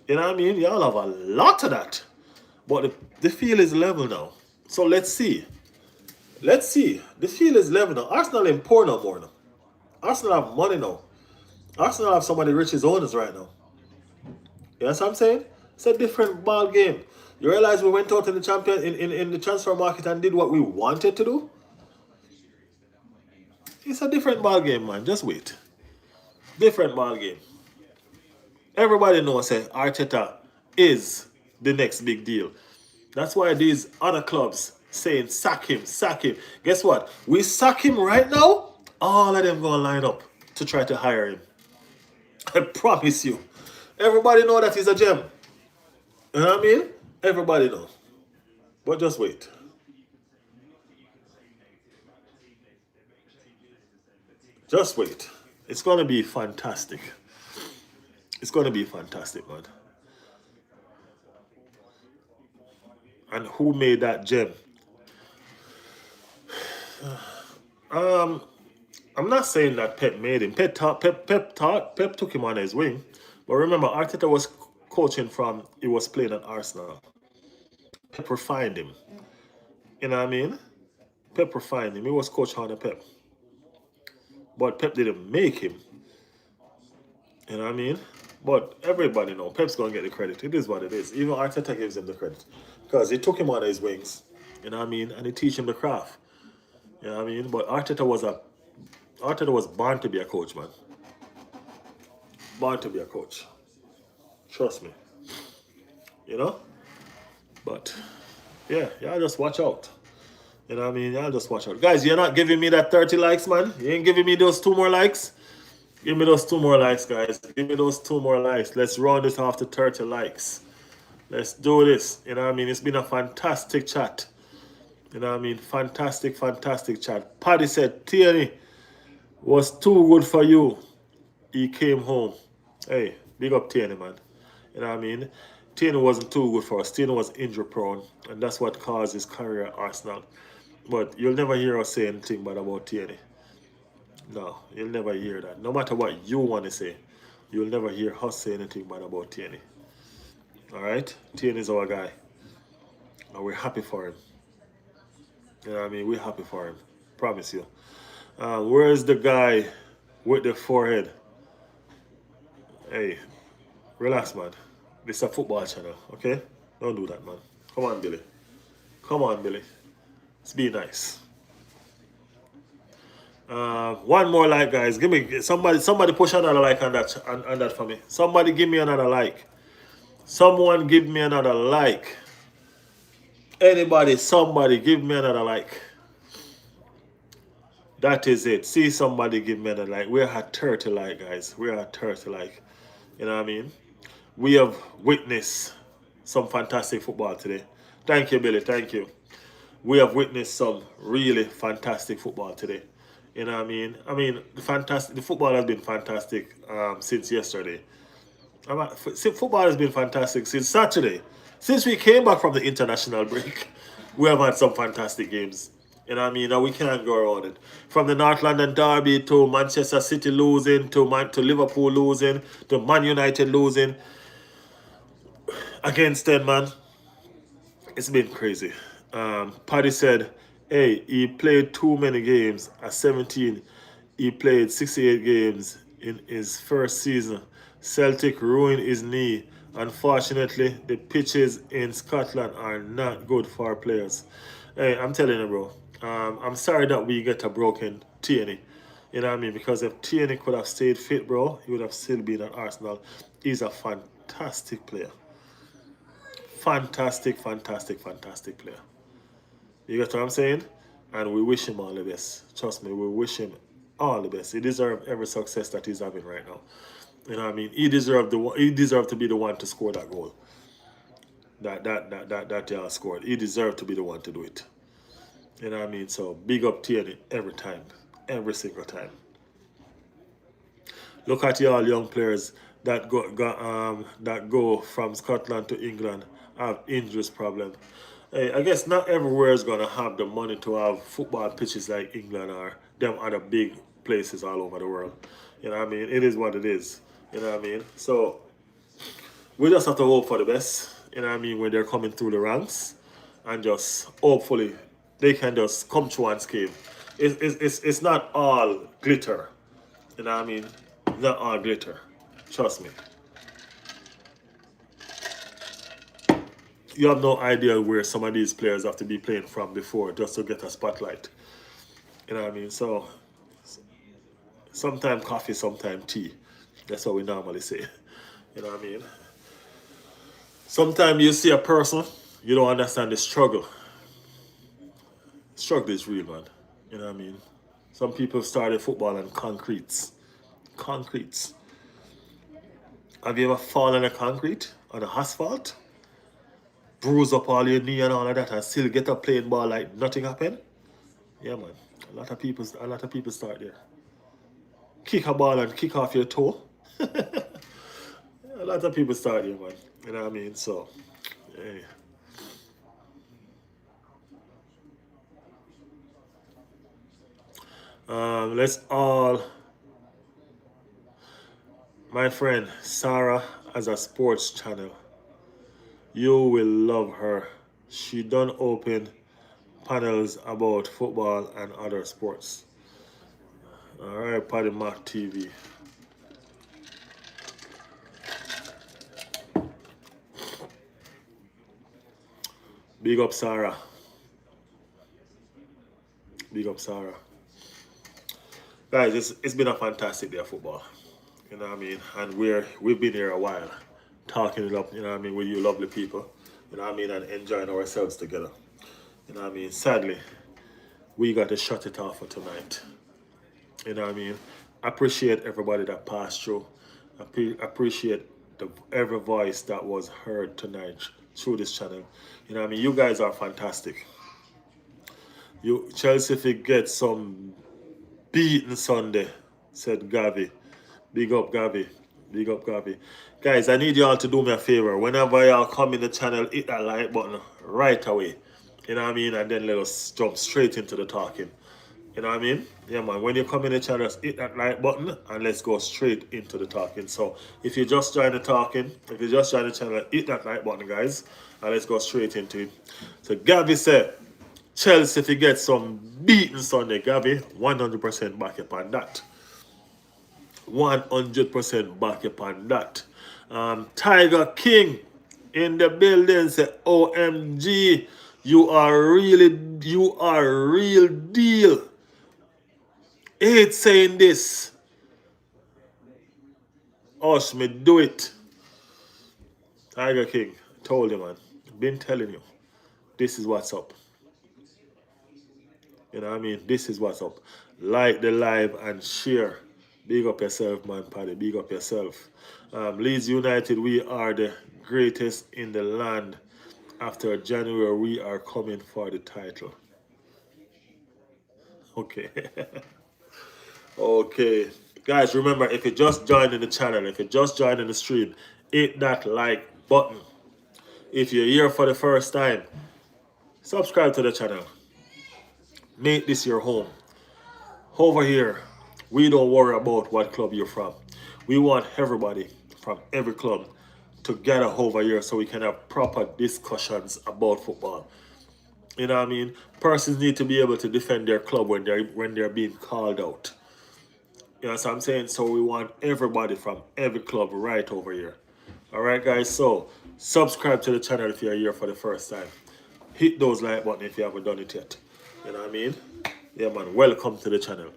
You know what I mean? Y'all have a lot of that. But the field is level now. So let's see. Let's see. The field is level now. Arsenal ain't poor no more now. Arsenal have money now. Arsenal have some of the richest owners right now. You know what I'm saying? It's a different ball game. You realize we went out in the champion in the transfer market and did what we wanted to do? It's a different ball game, man. Just wait. Different ball game. Everybody knows that Arteta is the next big deal. That's why these other clubs saying sack him, sack him. Guess what? We sack him right now. All of them gonna line up to try to hire him. I promise you. Everybody know that he's a gem. You know what I mean? Everybody know. But just wait. Just wait. It's gonna be fantastic. It's gonna be fantastic, man. And who made that gem? Um, I'm not saying that Pep made him. Pep took him on his wing. But remember, Arteta was coaching from he was playing at Arsenal. Pep refined him. You know what I mean? Pep refined him. He was coach under Pep. But Pep didn't make him. You know what I mean? But everybody know Pep's gonna get the credit. It is what it is. Even Arteta gives him the credit. Because he took him on his wings. You know what I mean? And he teach him the craft. You know what I mean? But Arteta was born to be a coach, man. Born to be a coach. Trust me. You know? But yeah, y'all just watch out. You know what I mean? Y'all just watch out. Guys, you're not giving me that 30 likes, man. You ain't giving me those 2 more likes. Give me those 2 more likes, guys. Give me those 2 more likes. Let's round this off to 30 likes. Let's do this. You know what I mean? It's been a fantastic chat. You know what I mean? Fantastic, fantastic chat. Paddy said, Tierney was too good for you. He came home. Hey, big up Tierney, man. You know what I mean? Tierney wasn't too good for us. Tierney was injury prone, and that's what caused his career at Arsenal. But you'll never hear us say anything bad about Tierney. No, you'll never hear that. No matter what you want to say, you'll never hear us say anything bad about Tierney. All right? Tierney's our guy, and we're happy for him. You know what I mean? We're happy for him. Promise you. Where's the guy with the forehead? Hey, relax, man. This is a football channel, okay? Don't do that, man. Come on, Billy. Come on, Billy. Let's be nice. One more like, guys. Give me somebody push another like on that for me. Somebody give me another like. Someone give me another like. Anybody, somebody give me another like. That is it. See somebody give me another like. We're at 30 like, guys. We're at 30 like. You know what I mean? We have witnessed some fantastic football today. Thank you, Billy. Thank you. We have witnessed some really fantastic football today. You know what I mean? The football has been fantastic since yesterday. Football has been fantastic since Saturday. Since we came back from the international break, we have had some fantastic games. You know what I mean? Now we can't go around it. From the North London derby to Manchester City losing, to Liverpool losing, to Man United losing against them, man. It's been crazy. Paddy said, hey, he played too many games. At 17, he played 68 games in his first season. Celtic ruined his knee. Unfortunately, the pitches in Scotland are not good for players. Hey, I'm telling you, bro. I'm sorry that we get a broken Tierney. You know what I mean? Because if Tierney could have stayed fit, bro, he would have still been at Arsenal. He's a fantastic player. Fantastic, fantastic, fantastic player. You get what I'm saying? And we wish him all the best. Trust me, we wish him all the best. He deserves every success that he's having right now. You know what I mean? He deserved to be the one to score that goal. That scored. He deserved to be the one to do it. You know what I mean? So big up Tierney every time. Every single time. Look at y'all young players that go from Scotland to England have injuries problem. Hey, I guess not everywhere is gonna have the money to have football pitches like England or them other big places all over the world. You know what I mean? It is what it is. You know what I mean? So we just have to hope for the best. You know what I mean? When they're coming through the ranks, and just hopefully they can just come through unscathed. It's not all glitter. You know what I mean? Not all glitter. Trust me. You have no idea where some of these players have to be playing from before just to get a spotlight. You know what I mean? So sometimes coffee, sometimes tea. That's what we normally say. You know what I mean? Sometimes you see a person, you don't understand the struggle. Struggle is real, man. You know what I mean? Some people started football on concretes. Concretes. Have you ever fallen on a concrete? On a asphalt? Bruise up all your knee and all of that and still get up playing ball like nothing happened? Yeah, man. A lot of people start there. Kick a ball and kick off your toe. A lot of people start there, man. You know what I mean? So, hey. Let's all, my friend Sarah has a sports channel. You will love her. She done open panels about football and other sports. All right, Paddy Mac TV. Big up Sarah. Big up Sarah. Guys, it's been a fantastic day of football. You know what I mean? And we've been here a while, talking it up, you know what I mean, with you lovely people. You know what I mean, and enjoying ourselves together. You know what I mean? Sadly, we got to shut it off for tonight. You know what I mean? Appreciate everybody that passed through. Appreciate every voice that was heard tonight through this channel. You know what I mean? You guys are fantastic. You Chelsea if you get some beaten Sunday, said Gavi. Big up Gavi. Big up Gavi. Guys, I need y'all to do me a favor. Whenever y'all come in the channel, hit that like button right away. You know what I mean? And then let us jump straight into the talking. You know what I mean? Yeah, man. When you come in the channel, just hit that like button and let's go straight into the talking. So if you just join the talking, if you just join the channel, hit that like button, guys, and let's go straight into it. So Gavi said, Chelsea if you get some beaten Sunday, Gavi, 100% back up on that. 100% back up on that. Tiger King in the building say, OMG, you are real deal. Hate saying this. Us, me do it. Tiger King, told you, man. Been telling you. This is what's up. You know what I mean? This is what's up. Like the live and share. Big up yourself, man, Paddy. Big up yourself. Leeds United, we are the greatest in the land. After January, we are coming for the title. Okay. Okay. Guys, remember, if you just joined in the channel, if you just joined in the stream, hit that like button. If you're here for the first time, subscribe to the channel. Make this your home. Over here, we don't worry about what club you're from. We want everybody from every club to gather over here so we can have proper discussions about football. You know what I mean? Persons need to be able to defend their club when they're being called out. You know what I'm saying? So we want everybody from every club right over here. Alright guys, so subscribe to the channel if you're here for the first time. Hit those like button if you haven't done it yet. You know what I mean? Yeah man, welcome to the channel.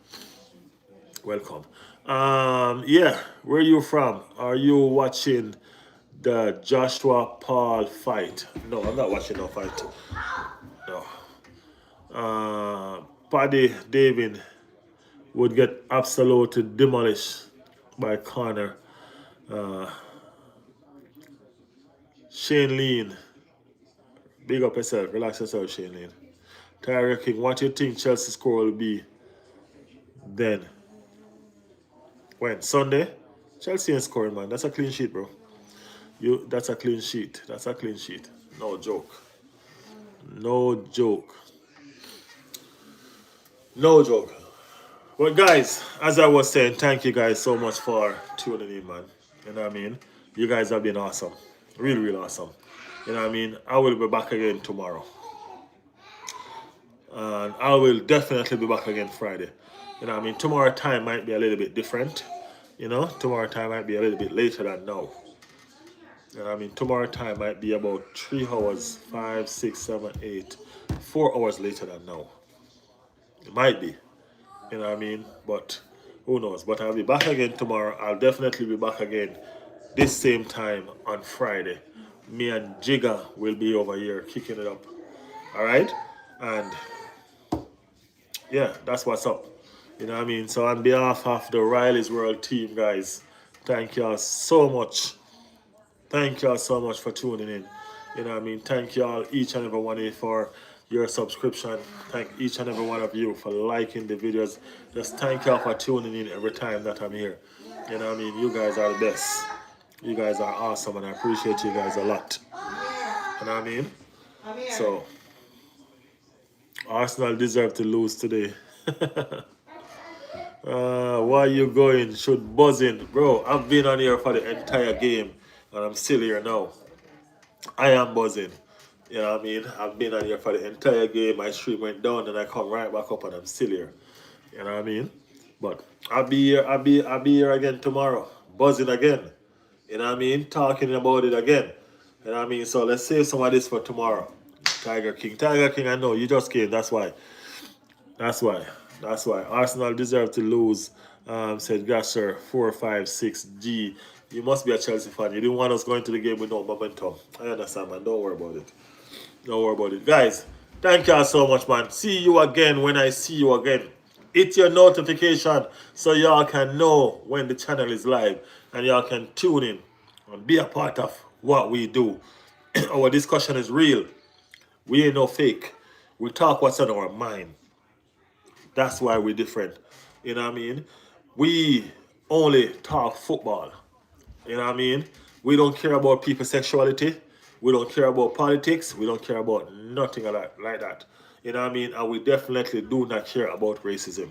Welcome. Yeah, where are you from? Are you watching the Joshua Paul fight? No, I'm not watching no fight. No. Paddy David would get absolutely demolished by Connor. Shane Lean. Big up yourself. Relax yourself, Shane Lean. Tyler King, what do you think Chelsea score will be then? When? Sunday? Chelsea ain't scoring, man. That's a clean sheet, bro. That's a clean sheet. That's a clean sheet. No joke. No joke. No joke. But guys, as I was saying, thank you guys so much for tuning in, man. You know what I mean? You guys have been awesome. Really, really awesome. You know what I mean? I will be back again tomorrow. And I will definitely be back again Friday. You know what I mean? Tomorrow time might be a little bit different. You know, tomorrow time might be a little bit later than now. You know what I mean? Tomorrow time might be about 3 hours, 5, 6, 7, 8, 4 hours later than now. It might be. You know what I mean? But who knows? But I'll be back again tomorrow. I'll definitely be back again this same time on Friday. Me and Jigga will be over here kicking it up. All right? And yeah, that's what's up. You know what I mean? So on behalf of the Riley's World team, guys, thank y'all so much. Thank y'all so much for tuning in. You know what I mean? Thank y'all, each and every one of you, for your subscription. Thank each and every one of you for liking the videos. Just thank y'all for tuning in every time that I'm here. You know what I mean? You guys are the best. You guys are awesome, and I appreciate you guys a lot. You know what I mean? So, Arsenal deserve to lose today. Why you going? Should buzzing. Bro, I've been on here for the entire game, and I'm still here now. I am buzzing. You know what I mean? I've been on here for the entire game. My stream went down and I come right back up and I'm still here. You know what I mean? But I'll be here, I'll be here again tomorrow. Buzzing again. You know what I mean? Talking about it again. You know what I mean? So let's save some of this for tomorrow. Tiger King. Tiger King, I know, you just came, that's why. That's why. That's why. Arsenal deserve to lose, said Gasser 456G. You must be a Chelsea fan. You didn't want us going to the game with no momentum. I understand, man. Don't worry about it. Don't worry about it. Guys, thank y'all so much, man. See you again when I see you again. Hit your notification so y'all can know when the channel is live and y'all can tune in and be a part of what we do. Our discussion is real. We ain't no fake. We talk what's on our mind. That's why we're different. You know what I mean? We only talk football. You know what I mean? We don't care about people's sexuality. We don't care about politics. We don't care about nothing like that. You know what I mean? And we definitely do not care about racism.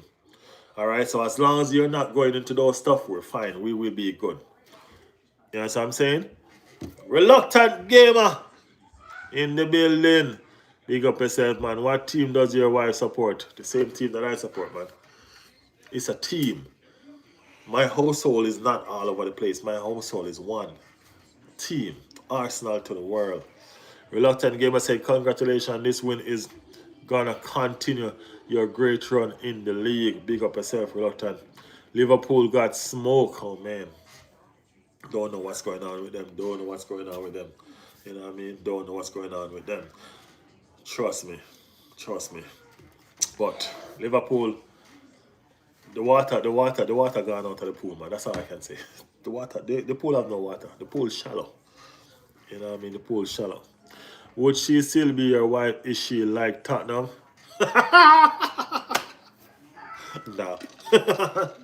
All right? So as long as you're not going into those stuff, we're fine. We will be good. You know what I'm saying? Reluctant gamer in the building. Big up yourself, man. What team does your wife support? The same team that I support, man. It's a team. My household is not all over the place. My household is one team. Arsenal to the world. Reluctant Gamer said, congratulations. This win is gonna continue your great run in the league. Big up yourself, Reluctant. Liverpool got smoke. Oh, man. Don't know what's going on with them. Don't know what's going on with them. You know what I mean? Don't know what's going on with them. Trust me. Trust me. But Liverpool, the water gone out of the pool, man. That's all I can say. The water, the pool have no water. The pool is shallow. You know what I mean? The pool is shallow. Would she still be your wife if she like Tottenham? No.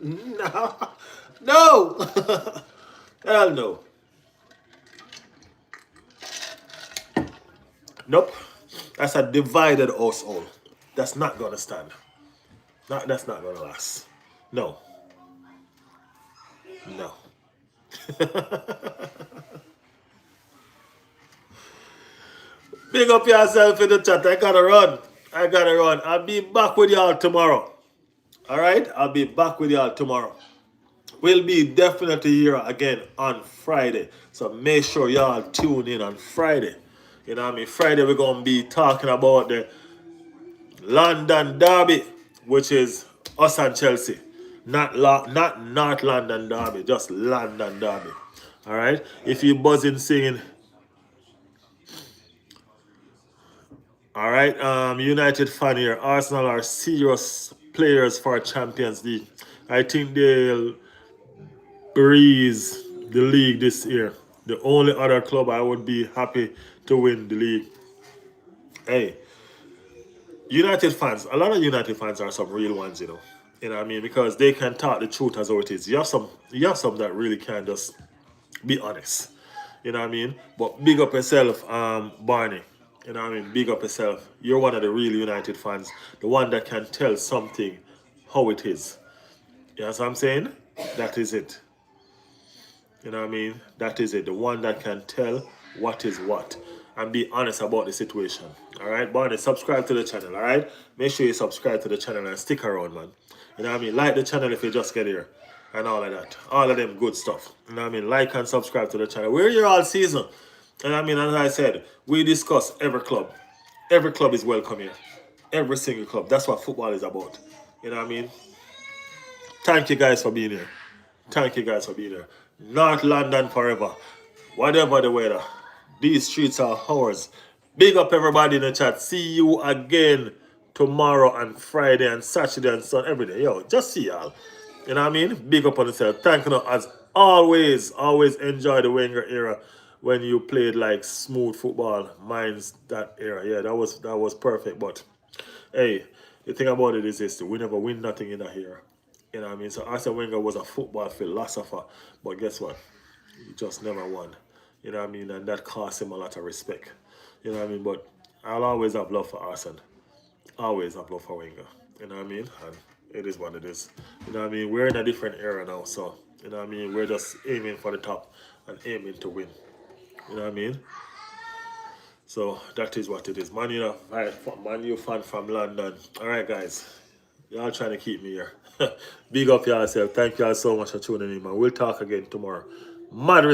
No. No. Hell no. Nope. That's a divided household. That's not gonna stand. That's not gonna last. No. No. Big up yourself in the chat. I gotta run. I gotta run. I'll be back with y'all tomorrow. Alright? I'll be back with y'all tomorrow. We'll be definitely here again on Friday. So make sure y'all tune in on Friday. You know what I mean? Friday we're gonna be talking about the London Derby, which is us and Chelsea. Not North London Derby, just London Derby. Alright? If you buzzing singing. Alright, United fan here. Arsenal are serious players for Champions League. I think they'll breeze the league this year. The only other club I would be happy to win the league. Hey, United fans, a lot of United fans are some real ones, you know. You know what I mean? Because they can talk the truth as how it is. You have some that really can just be honest. You know what I mean? But big up yourself, Barney. You know what I mean? Big up yourself. You're one of the real United fans. The one that can tell something how it is. You know what I'm saying? That is it. You know what I mean? That is it. The one that can tell what is what. And be honest about the situation. Alright? Barney, subscribe to the channel, alright? Make sure you subscribe to the channel and stick around, man. You know what I mean? Like the channel if you just get here. and all of that. All of them good stuff. You know what I mean? Like and subscribe to the channel. We're here all season. And I mean, as I said, we discuss every club. Every club is welcome here. Every single club. That's what football is about. You know what I mean? Thank you guys for being here. Thank you guys for being here. North London forever. Whatever the weather. These streets are ours. Big up everybody in the chat. See you again tomorrow and Friday and Saturday and Sunday every day. Yo, just see y'all. You know what I mean? Big up on yourself. Thank you as always. Always enjoy the Wenger era when you played like smooth football. Mine's that era. Yeah, that was perfect. But hey, the thing about it is this: we never win nothing in that era. You know what I mean? So Arsene Wenger was a football philosopher, but guess what? He just never won. You know what I mean? And that cost him a lot of respect. You know what I mean? But I'll always have love for Arsene. Always have love for Wenger. You know what I mean? And it is what it is. You know what I mean? We're in a different era now, so you know what I mean? We're just aiming for the top and aiming to win. You know what I mean? So that is what it is. Man U fan from London. Alright guys. Y'all trying to keep me here. Big up yourself. Thank y'all so much for tuning in, man. We'll talk again tomorrow. Mad